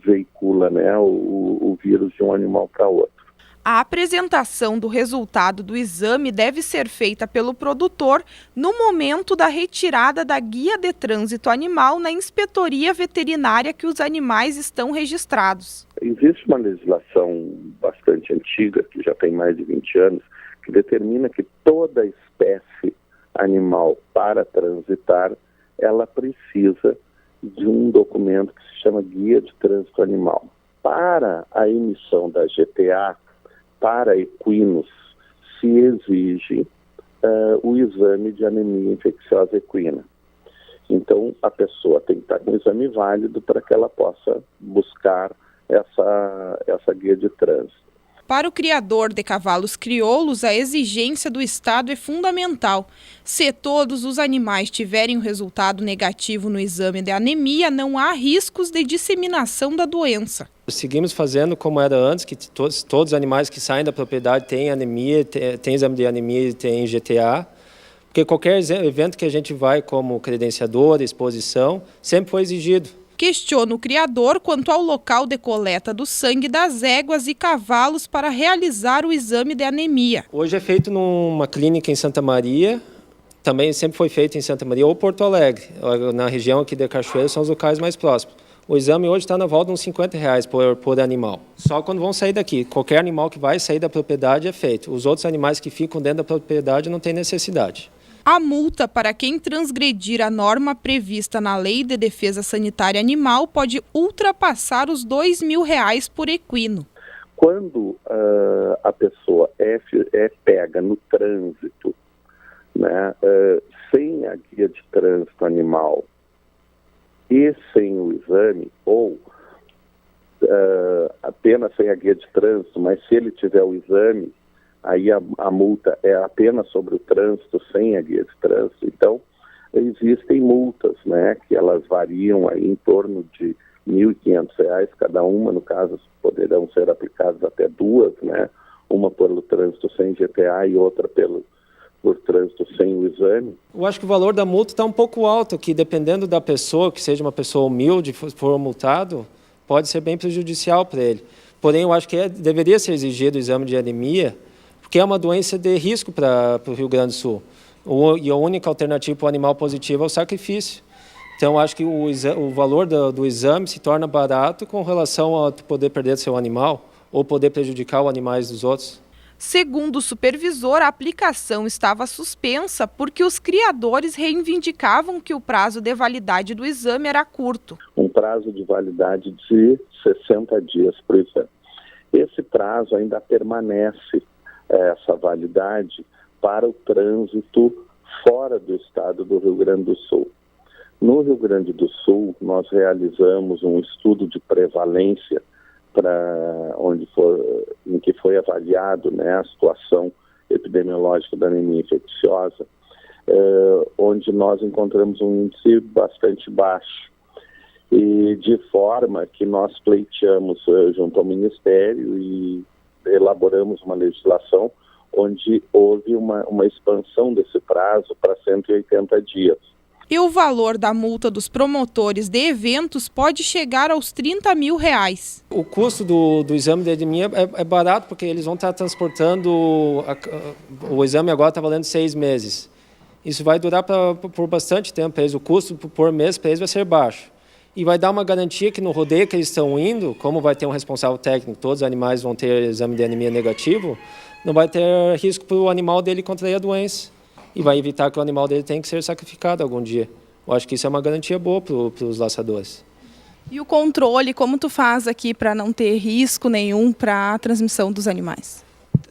veicula, né, o vírus de um animal para outro. A apresentação do resultado do exame deve ser feita pelo produtor no momento da retirada da guia de trânsito animal na inspetoria veterinária que os animais estão registrados. Existe uma legislação bastante antiga, que já tem mais de 20 anos, que determina que toda espécie animal para transitar, ela precisa de um documento que se chama Guia de Trânsito Animal. Para a emissão da GTA, para equinos, se exige o exame de anemia infecciosa equina. Então, a pessoa tem que estar com o exame válido para que ela possa buscar essa guia de trânsito. Para o criador de cavalos crioulos, a exigência do Estado é fundamental. Se todos os animais tiverem um resultado negativo no exame de anemia, não há riscos de disseminação da doença. Seguimos fazendo como era antes, que todos os animais que saem da propriedade têm anemia, tem exame de anemia e tem GTA. Porque qualquer evento que a gente vai como credenciador, exposição, sempre foi exigido. Questiona o criador quanto ao local de coleta do sangue das éguas e cavalos para realizar o exame de anemia. Hoje é feito numa clínica em Santa Maria, também sempre foi feito em Santa Maria ou Porto Alegre. Na região aqui de Cachoeira são os locais mais próximos. O exame hoje está na volta de uns R$50 por animal. Só quando vão sair daqui. Qualquer animal que vai sair da propriedade é feito. Os outros animais que ficam dentro da propriedade não tem necessidade. A multa para quem transgredir a norma prevista na Lei de Defesa Sanitária Animal pode ultrapassar os R$2.000 por equino. Quando a pessoa é pega no trânsito, né, sem a guia de trânsito animal e sem o exame, ou apenas sem a guia de trânsito, mas se ele tiver o exame, aí a multa é apenas sobre o trânsito, sem a guia de trânsito. Então, existem multas, né, que elas variam aí em torno de R$ 1.500 cada uma, no caso, poderão ser aplicadas até duas, né, uma pelo trânsito sem GTA e outra por trânsito sem o exame. Eu acho que o valor da multa está um pouco alto, que dependendo da pessoa, que seja uma pessoa humilde, for multado, pode ser bem prejudicial para ele. Porém, eu acho que deveria ser exigido o exame de anemia, porque é uma doença de risco para o Rio Grande do Sul. E a única alternativa para o animal positivo é o sacrifício. Então, eu acho que o valor do exame se torna barato com relação a poder perder seu animal ou poder prejudicar os animais dos outros. Segundo o supervisor, a aplicação estava suspensa porque os criadores reivindicavam que o prazo de validade do exame era curto. Um prazo de validade de 60 dias para o exame. Esse prazo ainda permanece, essa validade, para o trânsito fora do estado do Rio Grande do Sul. No Rio Grande do Sul, nós realizamos um estudo de prevalência em que foi avaliado, né, a situação epidemiológica da anemia infecciosa, onde nós encontramos um índice bastante baixo. E de forma que nós pleiteamos junto ao Ministério e elaboramos uma legislação onde houve uma expansão desse prazo para 180 dias. E o valor da multa dos promotores de eventos pode chegar aos R$ 30 mil. O custo do exame de anemia é barato, porque eles vão estar transportando, o exame agora está valendo 6 meses. Isso vai durar por bastante tempo, o custo por mês para eles vai ser baixo. E vai dar uma garantia que no rodeio que eles estão indo, como vai ter um responsável técnico, todos os animais vão ter exame de anemia negativo, não vai ter risco para o animal dele contrair a doença. E vai evitar que o animal dele tenha que ser sacrificado algum dia. Eu acho que isso é uma garantia boa para os laçadores. E o controle, como tu faz aqui para não ter risco nenhum para a transmissão dos animais?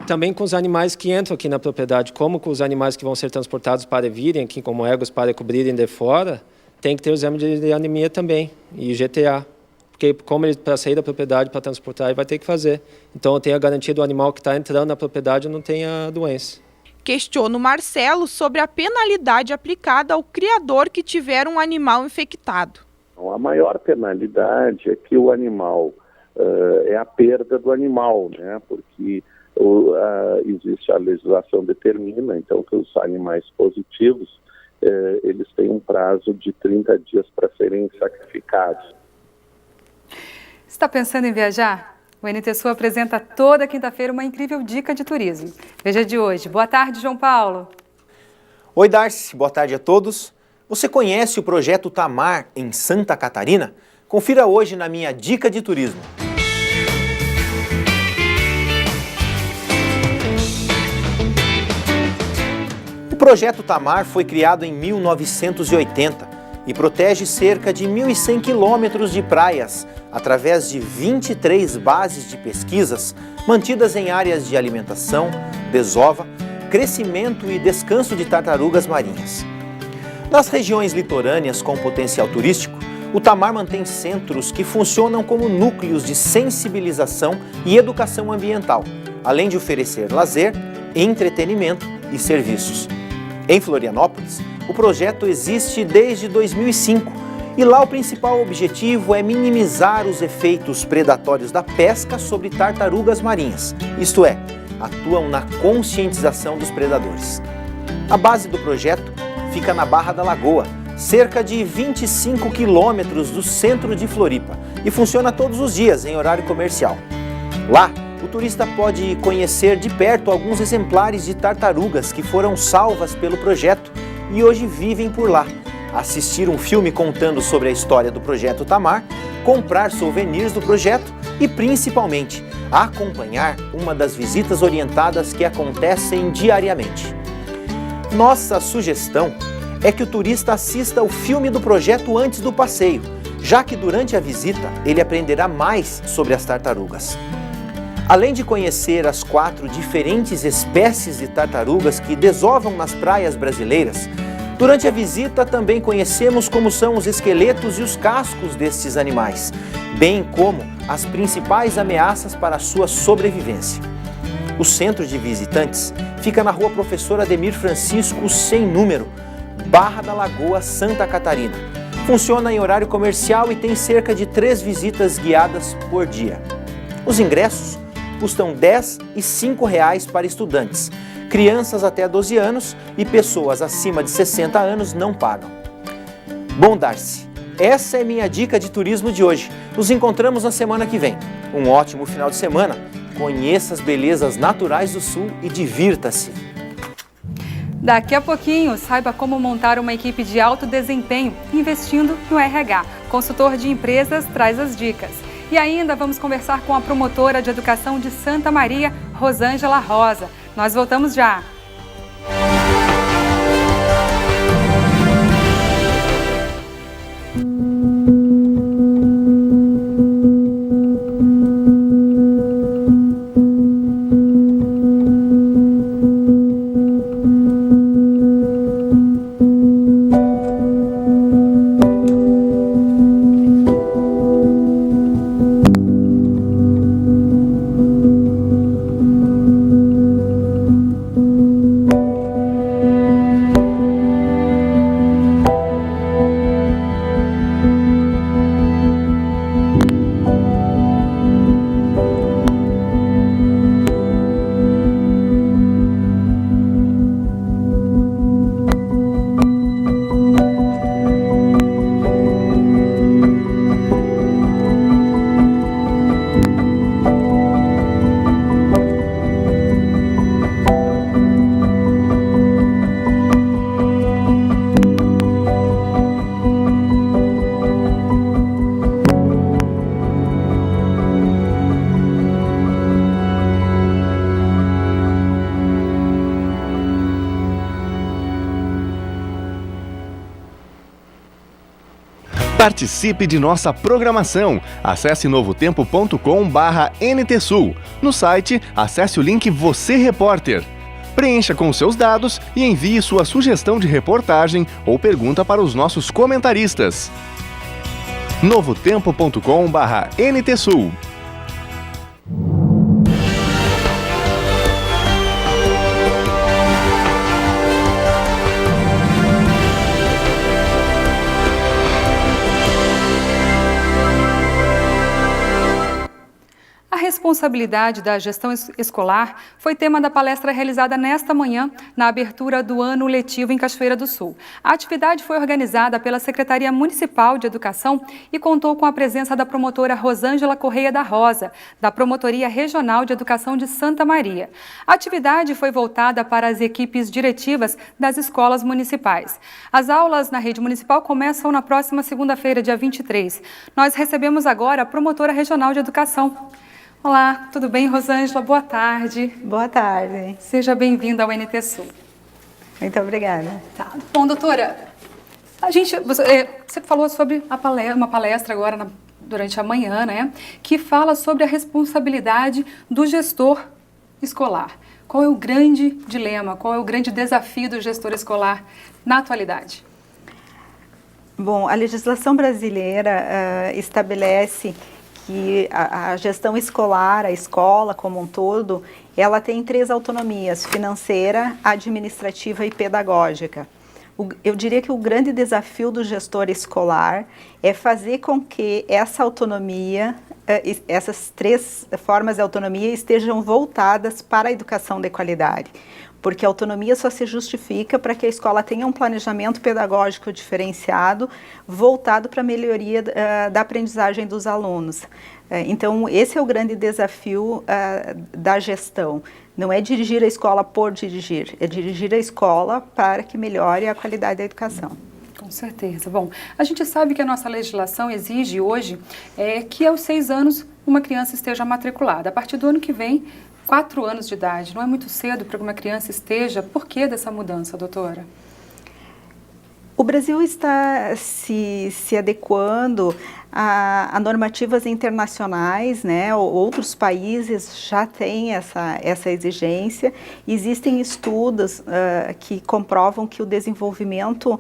Também com os animais que entram aqui na propriedade, como com os animais que vão ser transportados para virem aqui, como éguas para cobrirem de fora, tem que ter o exame de anemia também, e GTA. Porque como ele, para sair da propriedade, para transportar, ele vai ter que fazer. Então eu tenho a garantia do animal que está entrando na propriedade não tem a doença. Questiono Marcelo sobre a penalidade aplicada ao criador que tiver um animal infectado. A maior penalidade é que o animal, é a perda do animal, né? Porque existe a legislação determina, então, que os animais positivos, eles têm um prazo de 30 dias para serem sacrificados. Está pensando em viajar? O NT Sul apresenta toda quinta-feira uma incrível dica de turismo. Veja de hoje. Boa tarde, João Paulo. Oi, Darcy. Boa tarde a todos. Você conhece o projeto Tamar em Santa Catarina? Confira hoje na minha dica de turismo. O projeto Tamar foi criado em 1980 e protege cerca de 1.100 quilômetros de praias, através de 23 bases de pesquisas mantidas em áreas de alimentação, desova, crescimento e descanso de tartarugas marinhas. Nas regiões litorâneas com potencial turístico, o Tamar mantém centros que funcionam como núcleos de sensibilização e educação ambiental, além de oferecer lazer, entretenimento e serviços. Em Florianópolis, o projeto existe desde 2005 e lá o principal objetivo é minimizar os efeitos predatórios da pesca sobre tartarugas marinhas, isto é, atuam na conscientização dos predadores. A base do projeto fica na Barra da Lagoa, cerca de 25 quilômetros do centro de Floripa e funciona todos os dias em horário comercial. Lá, o turista pode conhecer de perto alguns exemplares de tartarugas que foram salvas pelo projeto e hoje vivem por lá, assistir um filme contando sobre a história do projeto Tamar, comprar souvenirs do projeto e, principalmente, acompanhar uma das visitas orientadas que acontecem diariamente. Nossa sugestão é que o turista assista o filme do projeto antes do passeio, já que durante a visita ele aprenderá mais sobre as tartarugas. Além de conhecer as 4 diferentes espécies de tartarugas que desovam nas praias brasileiras, durante a visita também conhecemos como são os esqueletos e os cascos destes animais, bem como as principais ameaças para a sua sobrevivência. O centro de visitantes fica na rua Professor Ademir Francisco, sem número, Barra da Lagoa, Santa Catarina. Funciona em horário comercial e tem cerca de 3 visitas guiadas por dia. Os ingressos custam R$ 10 e R$ 5 para estudantes. Crianças até 12 anos e pessoas acima de 60 anos não pagam. Bom, Darcy, essa é minha dica de turismo de hoje. Nos encontramos na semana que vem. Um ótimo final de semana. Conheça as belezas naturais do Sul e divirta-se. Daqui a pouquinho, saiba como montar uma equipe de alto desempenho investindo no RH. Consultor de empresas traz as dicas. E ainda vamos conversar com a promotora de educação de Santa Maria, Rosângela Rosa. Nós voltamos já. Participe de nossa programação. Acesse novotempo.com/NTSul. No site, acesse o link Você Repórter. Preencha com seus dados e envie sua sugestão de reportagem ou pergunta para os nossos comentaristas. novotempo.com/NTSul. A responsabilidade da gestão escolar foi tema da palestra realizada nesta manhã, na abertura do ano letivo em Cachoeira do Sul. A atividade foi organizada pela Secretaria Municipal de Educação e contou com a presença da promotora Rosângela Correia da Rosa, da Promotoria Regional de Educação de Santa Maria. A atividade foi voltada para as equipes diretivas das escolas municipais. As aulas na rede municipal começam na próxima segunda-feira, dia 23. Nós recebemos agora a promotora regional de educação. Olá, tudo bem, Rosângela? Boa tarde. Boa tarde. Seja bem-vinda ao NTSul. Muito obrigada. Tá. Bom, doutora, você falou sobre uma palestra agora durante a manhã, né? Que fala sobre a responsabilidade do gestor escolar. Qual é o grande dilema, qual é o grande desafio do gestor escolar na atualidade? Bom, a legislação brasileira estabelece que a gestão escolar, a escola como um todo, ela tem 3 autonomias: financeira, administrativa e pedagógica. Eu diria que o grande desafio do gestor escolar é fazer com que essa autonomia, essas 3 formas de autonomia estejam voltadas para a educação de qualidade. Porque a autonomia só se justifica para que a escola tenha um planejamento pedagógico diferenciado, voltado para a melhoria da aprendizagem dos alunos. Então, esse é o grande desafio da gestão. Não é dirigir a escola por dirigir, é dirigir a escola para que melhore a qualidade da educação. Com certeza. Bom, a gente sabe que a nossa legislação exige hoje que aos 6 anos uma criança esteja matriculada. A partir do ano que vem, 4 anos de idade, não é muito cedo para que uma criança esteja? Por que dessa mudança, doutora? O Brasil está se adequando a normativas internacionais, né? Outros países já têm essa exigência. Existem estudos que comprovam que o desenvolvimento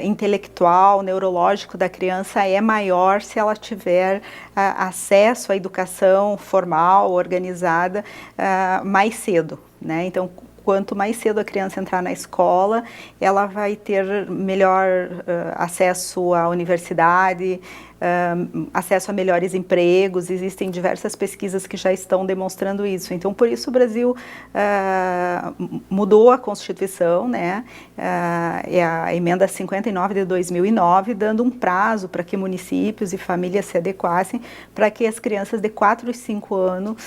intelectual, neurológico da criança é maior se ela tiver acesso à educação formal, organizada, mais cedo, né? Então, quanto mais cedo a criança entrar na escola, ela vai ter melhor acesso à universidade, acesso a melhores empregos. Existem diversas pesquisas que já estão demonstrando isso. Então, por isso o Brasil mudou a Constituição, né? É a emenda 59 de 2009, dando um prazo para que municípios e famílias se adequassem para que as crianças de 4 e 5 anos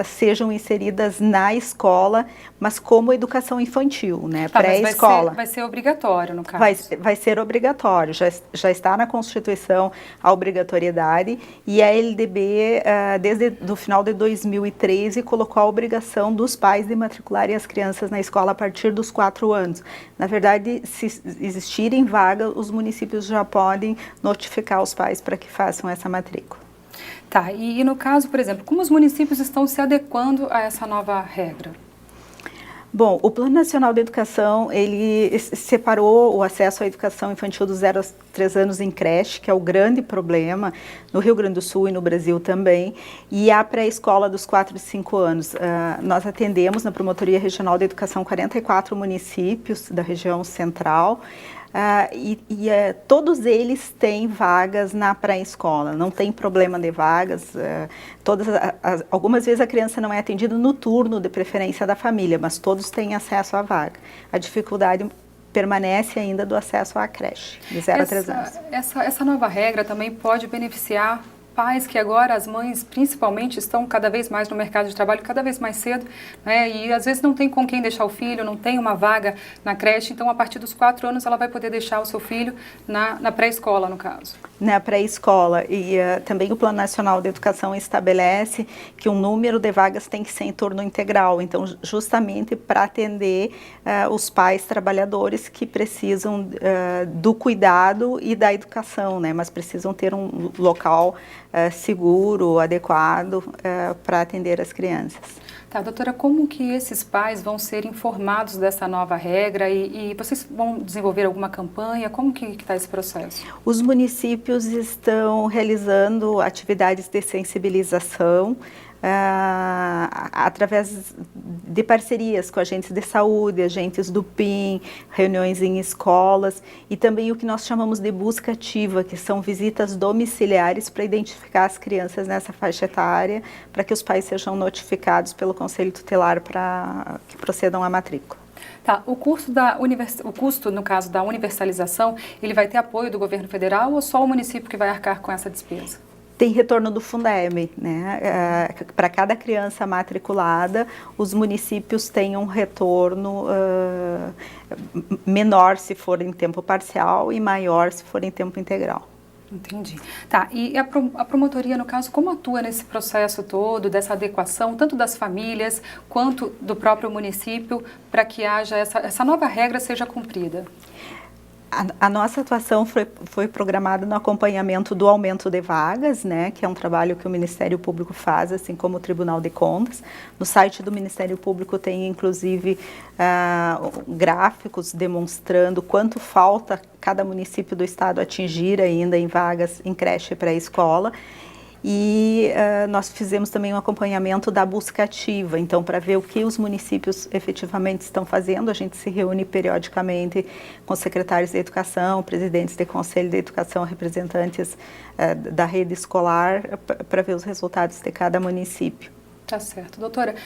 sejam inseridas na escola, mas como educação infantil, né? Pré-escola. Vai ser obrigatório, no caso? Vai ser obrigatório, já está na Constituição a obrigatoriedade, e a LDB, desde o final de 2013, colocou a obrigação dos pais de matricularem as crianças na escola a partir dos 4 anos. Na verdade, se existirem vagas, os municípios já podem notificar os pais para que façam essa matrícula. Tá, e no caso, por exemplo, como os municípios estão se adequando a essa nova regra? Bom, o Plano Nacional de Educação, ele separou o acesso à educação infantil dos 0 aos 3 anos em creche, que é o grande problema no Rio Grande do Sul e no Brasil também, e a pré-escola dos 4 e 5 anos. Nós atendemos na Promotoria Regional de Educação 44 municípios da região central, todos eles têm vagas na pré-escola, não tem problema de vagas. Algumas vezes a criança não é atendida no turno de preferência da família, mas todos têm acesso à vaga. A dificuldade permanece ainda do acesso à creche, de 0 a 3 anos. Essa nova regra também pode beneficiar pais que agora, as mães principalmente, estão cada vez mais no mercado de trabalho, cada vez mais cedo, né? E às vezes não tem com quem deixar o filho, não tem uma vaga na creche, então a partir dos 4 anos ela vai poder deixar o seu filho na pré-escola, no caso. Na pré-escola, e também o Plano Nacional de Educação estabelece que um número de vagas tem que ser em turno integral, então justamente para atender os pais trabalhadores que precisam do cuidado e da educação, né? Mas precisam ter um local seguro, adequado para atender as crianças. Tá, doutora, como que esses pais vão ser informados dessa nova regra e vocês vão desenvolver alguma campanha? Como que está esse processo? Os municípios estão realizando atividades de sensibilização através de parcerias com agentes de saúde, agentes do PIM, reuniões em escolas e também o que nós chamamos de busca ativa, que são visitas domiciliares para identificar as crianças nessa faixa etária, para que os pais sejam notificados pelo Conselho Tutelar para que procedam à matrícula. Tá, o custo, no caso da universalização, ele vai ter apoio do governo federal ou só o município que vai arcar com essa despesa? Tem retorno do Fundeb, né? Para cada criança matriculada, os municípios têm um retorno menor se for em tempo parcial e maior se for em tempo integral. Entendi. Tá, e a promotoria, no caso, como atua nesse processo todo, dessa adequação, tanto das famílias quanto do próprio município, para que haja essa nova regra seja cumprida? A nossa atuação foi programada no acompanhamento do aumento de vagas, né, que é um trabalho que o Ministério Público faz, assim como o Tribunal de Contas. No site do Ministério Público tem, inclusive, gráficos demonstrando quanto falta cada município do estado atingir ainda em vagas em creche pré-escola. E nós fizemos também um acompanhamento da busca ativa, então para ver o que os municípios efetivamente estão fazendo, a gente se reúne periodicamente com secretários de educação, presidentes de conselho de educação, representantes da rede escolar, para ver os resultados de cada município. Tá certo. Doutora,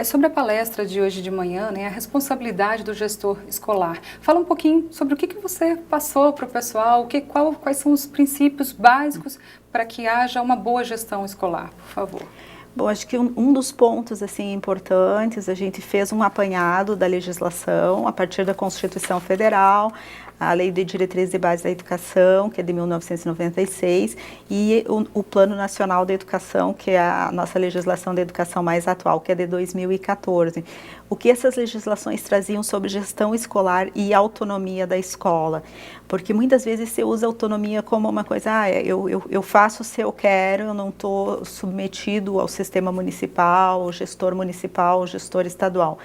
sobre a palestra de hoje de manhã, né, a responsabilidade do gestor escolar. Fala um pouquinho sobre o que você passou para o pessoal, quais são os princípios básicos para que haja uma boa gestão escolar, por favor. Bom, acho que um dos pontos assim importantes, a gente fez um apanhado da legislação a partir da Constituição Federal, a Lei de Diretrizes e Bases da Educação, que é de 1996, e o Plano Nacional da Educação, que é a nossa legislação da educação mais atual, que é de 2014. O que essas legislações traziam sobre gestão escolar e autonomia da escola? Porque muitas vezes se usa autonomia como uma coisa, eu faço se eu quero, eu não estou submetido ao sistema municipal, ao gestor municipal, ao gestor estadual.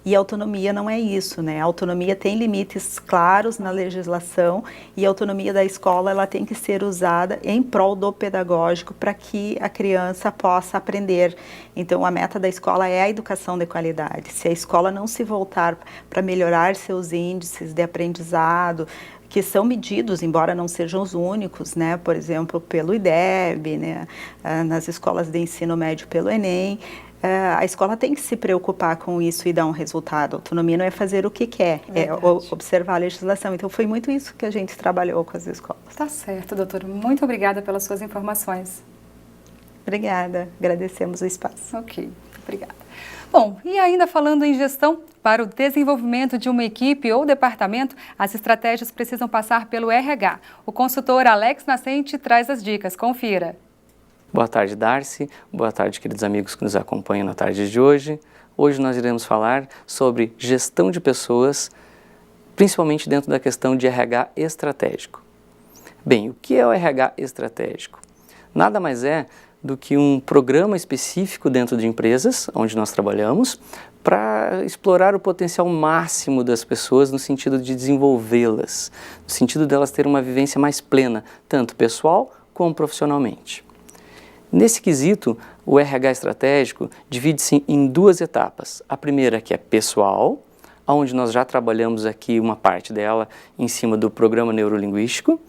E a autonomia não é isso, né? A autonomia tem limites claros na legislação e a autonomia da escola ela tem que ser usada em prol do pedagógico para que a criança possa aprender. Então, a meta da escola é a educação de qualidade. Se a escola não se voltar para melhorar seus índices de aprendizado, que são medidos, embora não sejam os únicos, né? Por exemplo, pelo IDEB, né? Nas escolas de ensino médio pelo Enem, a escola tem que se preocupar com isso e dar um resultado. A autonomia não é fazer o que quer, é observar a legislação. Então, foi muito isso que a gente trabalhou com as escolas. Tá certo, doutora. Muito obrigada pelas suas informações. Obrigada, agradecemos o espaço. Ok, obrigada. Bom, e ainda falando em gestão, para o desenvolvimento de uma equipe ou departamento, as estratégias precisam passar pelo RH. O consultor Alex Nascente traz as dicas. Confira. Boa tarde, Darcy. Boa tarde, queridos amigos que nos acompanham na tarde de hoje. Hoje nós iremos falar sobre gestão de pessoas, principalmente dentro da questão de RH estratégico. Bem, o que é o RH estratégico? Nada mais é do que um programa específico dentro de empresas onde nós trabalhamos para explorar o potencial máximo das pessoas no sentido de desenvolvê-las, no sentido delas terem uma vivência mais plena, tanto pessoal como profissionalmente. Nesse quesito, o RH estratégico divide-se em duas etapas. A primeira, que é pessoal, onde nós já trabalhamos aqui uma parte dela em cima do programa neurolinguístico,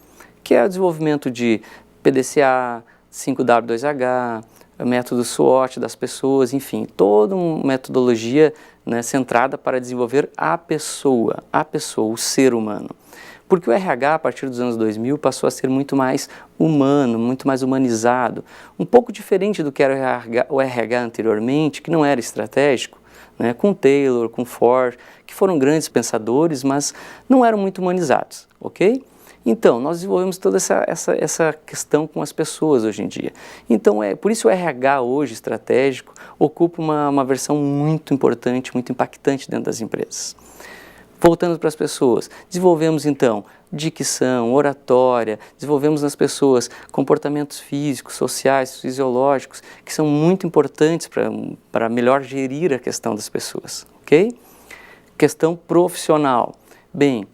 que é o desenvolvimento de PDCA, 5W2H, método SWOT das pessoas, enfim, toda uma metodologia, né, centrada para desenvolver a pessoa, o ser humano. Porque o RH, a partir dos anos 2000, passou a ser muito mais humano, muito mais humanizado, um pouco diferente do que era o RH anteriormente, que não era estratégico, né, com Taylor, com Ford, que foram grandes pensadores, mas não eram muito humanizados, ok? Então, nós desenvolvemos toda essa questão com as pessoas hoje em dia. Então, por isso o RH hoje, estratégico, ocupa uma versão muito importante, muito impactante dentro das empresas. Voltando para as pessoas, desenvolvemos então dicção, oratória, desenvolvemos nas pessoas comportamentos físicos, sociais, fisiológicos, que são muito importantes para melhor gerir a questão das pessoas, ok? Questão profissional. Bem,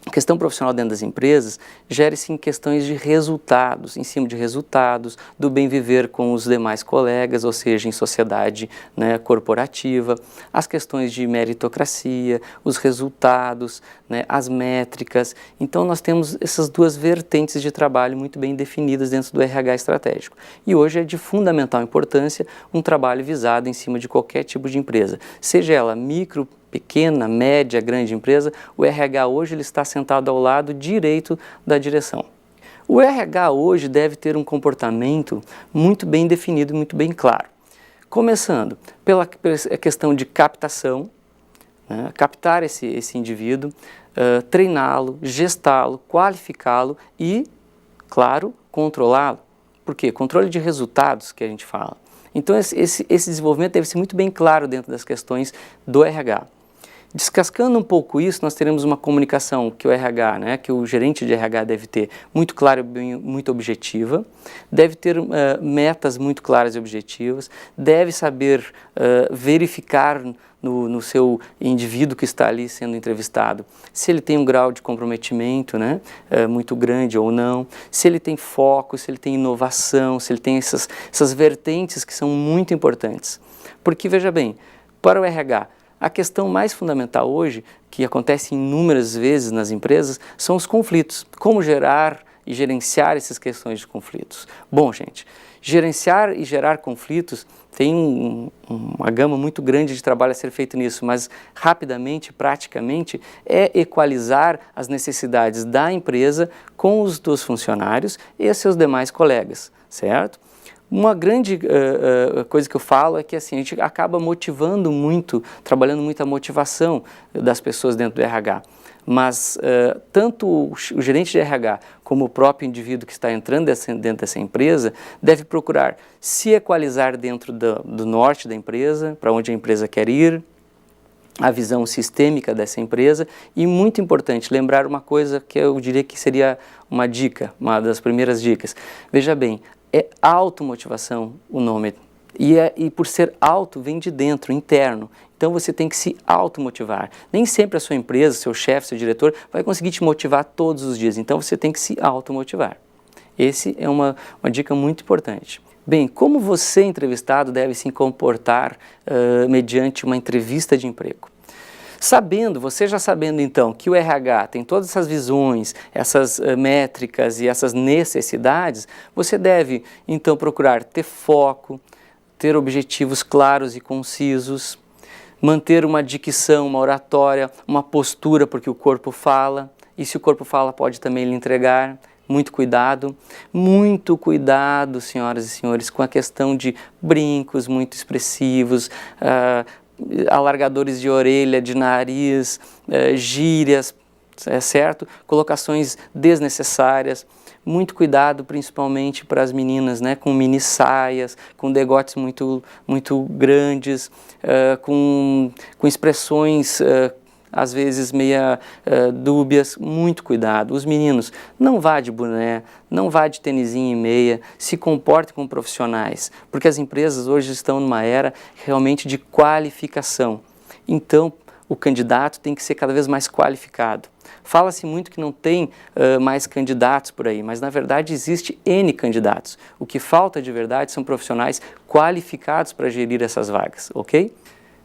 a questão profissional dentro das empresas gera-se em questões de resultados, em cima de resultados, do bem viver com os demais colegas, ou seja, em sociedade, né, corporativa, as questões de meritocracia, os resultados, né, as métricas. Então, nós temos essas duas vertentes de trabalho muito bem definidas dentro do RH estratégico. E hoje é de fundamental importância um trabalho visado em cima de qualquer tipo de empresa, seja ela micro, pequena, média, grande empresa, o RH hoje ele está sentado ao lado direito da direção. O RH hoje deve ter um comportamento muito bem definido, muito bem claro. Começando pela questão de captação, né, captar esse indivíduo, treiná-lo, gestá-lo, qualificá-lo e, claro, controlá-lo. Por quê? Controle de resultados que a gente fala. Então esse desenvolvimento deve ser muito bem claro dentro das questões do RH. Descascando um pouco isso, nós teremos uma comunicação que o RH, né, que o gerente de RH deve ter muito clara e muito objetiva, deve ter metas muito claras e objetivas, deve saber verificar no seu indivíduo que está ali sendo entrevistado se ele tem um grau de comprometimento, né, muito grande ou não, se ele tem foco, se ele tem inovação, se ele tem essas vertentes que são muito importantes. Porque, veja bem, para o RH, a questão mais fundamental hoje, que acontece inúmeras vezes nas empresas, são os conflitos. Como gerar e gerenciar essas questões de conflitos? Bom, gente, gerenciar e gerar conflitos tem uma gama muito grande de trabalho a ser feito nisso, mas rapidamente, praticamente, é equalizar as necessidades da empresa com os dos funcionários e seus demais colegas, certo? Uma grande coisa que eu falo é que assim, a gente acaba motivando muito, trabalhando muito a motivação das pessoas dentro do RH. Mas tanto o gerente de RH como o próprio indivíduo que está entrando dentro dessa empresa deve procurar se equalizar dentro do norte da empresa, para onde a empresa quer ir, a visão sistêmica dessa empresa e, muito importante, lembrar uma coisa que eu diria que seria uma dica, uma das primeiras dicas. Veja bem, é automotivação o nome e por ser auto vem de dentro, interno. Então você tem que se automotivar. Nem sempre a sua empresa, seu chefe, seu diretor vai conseguir te motivar todos os dias, então você tem que se automotivar. Esse é uma dica muito importante. Bem, como você, entrevistado, deve se comportar mediante uma entrevista de emprego? Você já sabendo então que o RH tem todas essas visões, essas métricas e essas necessidades, você deve então procurar ter foco, ter objetivos claros e concisos, manter uma dicção, uma oratória, uma postura, porque o corpo fala, e se o corpo fala pode também lhe entregar. Muito cuidado, senhoras e senhores, com a questão de brincos muito expressivos, alargadores de orelha, de nariz, gírias, certo? Colocações desnecessárias. Muito cuidado, principalmente para as meninas, né? Com mini saias, com degotes muito grandes, com expressões às vezes meia dúbias. Muito cuidado. Os meninos, não vá de boné, não vá de tênisinho e meia, se comporte com profissionais, porque as empresas hoje estão numa era realmente de qualificação. Então, o candidato tem que ser cada vez mais qualificado. Fala-se muito que não tem mais candidatos por aí, mas na verdade existe N candidatos. O que falta de verdade são profissionais qualificados para gerir essas vagas, ok?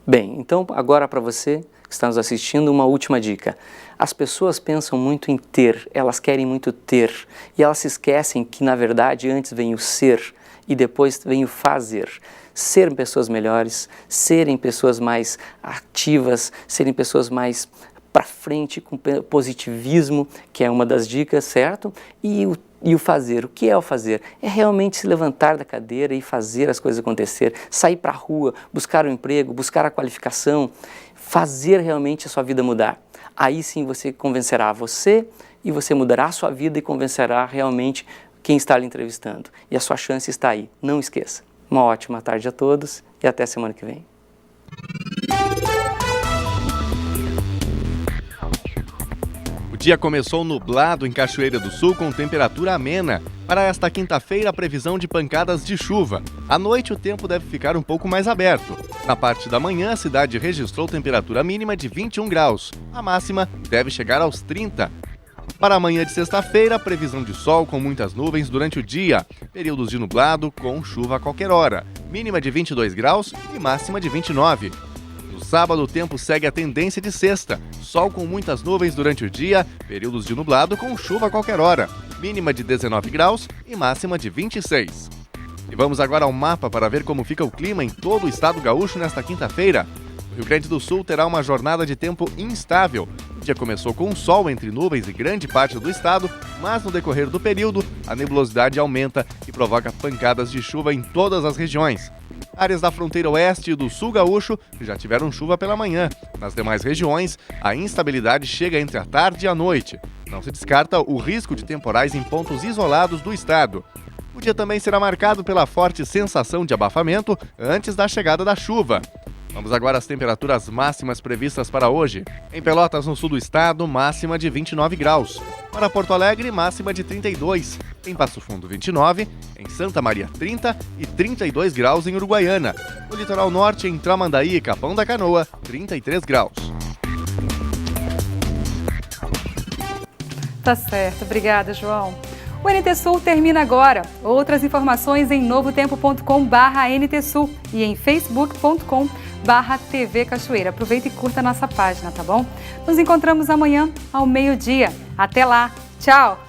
Bem, então agora para você que está nos assistindo, uma última dica. As pessoas pensam muito em ter, elas querem muito ter, e elas se esquecem que na verdade antes vem o ser e depois vem o fazer. Serem pessoas melhores, serem pessoas mais ativas, serem pessoas mais para frente, com positivismo, que é uma das dicas, certo? E o fazer. O que é o fazer? É realmente se levantar da cadeira e fazer as coisas acontecer, sair para a rua, buscar um emprego, buscar a qualificação, fazer realmente a sua vida mudar. Aí sim você convencerá você e você mudará a sua vida e convencerá realmente quem está lhe entrevistando. E a sua chance está aí, não esqueça. Uma ótima tarde a todos e até semana que vem. O dia começou nublado em Cachoeira do Sul com temperatura amena. Para esta quinta-feira, a previsão de pancadas de chuva. À noite, o tempo deve ficar um pouco mais aberto. Na parte da manhã, a cidade registrou temperatura mínima de 21 graus. A máxima deve chegar aos 30. Para amanhã de sexta-feira, a previsão de sol com muitas nuvens durante o dia. Períodos de nublado com chuva a qualquer hora. Mínima de 22 graus e máxima de 29. No sábado, o tempo segue a tendência de sexta. Sol com muitas nuvens durante o dia, períodos de nublado com chuva a qualquer hora. Mínima de 19 graus e máxima de 26. E vamos agora ao mapa para ver como fica o clima em todo o estado gaúcho nesta quinta-feira. O Rio Grande do Sul terá uma jornada de tempo instável. O dia começou com sol entre nuvens em grande parte do estado, mas no decorrer do período, a nebulosidade aumenta e provoca pancadas de chuva em todas as regiões. Áreas da fronteira oeste e do sul gaúcho já tiveram chuva pela manhã. Nas demais regiões, a instabilidade chega entre a tarde e a noite. Não se descarta o risco de temporais em pontos isolados do estado. O dia também será marcado pela forte sensação de abafamento antes da chegada da chuva. Vamos agora às temperaturas máximas previstas para hoje. Em Pelotas, no sul do estado, máxima de 29 graus. Para Porto Alegre, máxima de 32. Em Passo Fundo, 29. Em Santa Maria, 30 e 32 graus em Uruguaiana. No litoral norte, em Tramandaí e Capão da Canoa, 33 graus. Tá certo, obrigada, João. O NT Sul termina agora. Outras informações em novotempo.com/NT Sul e em facebook.com/TV Cachoeira. Aproveita e curta a nossa página, tá bom? Nos encontramos amanhã ao meio-dia. Até lá. Tchau!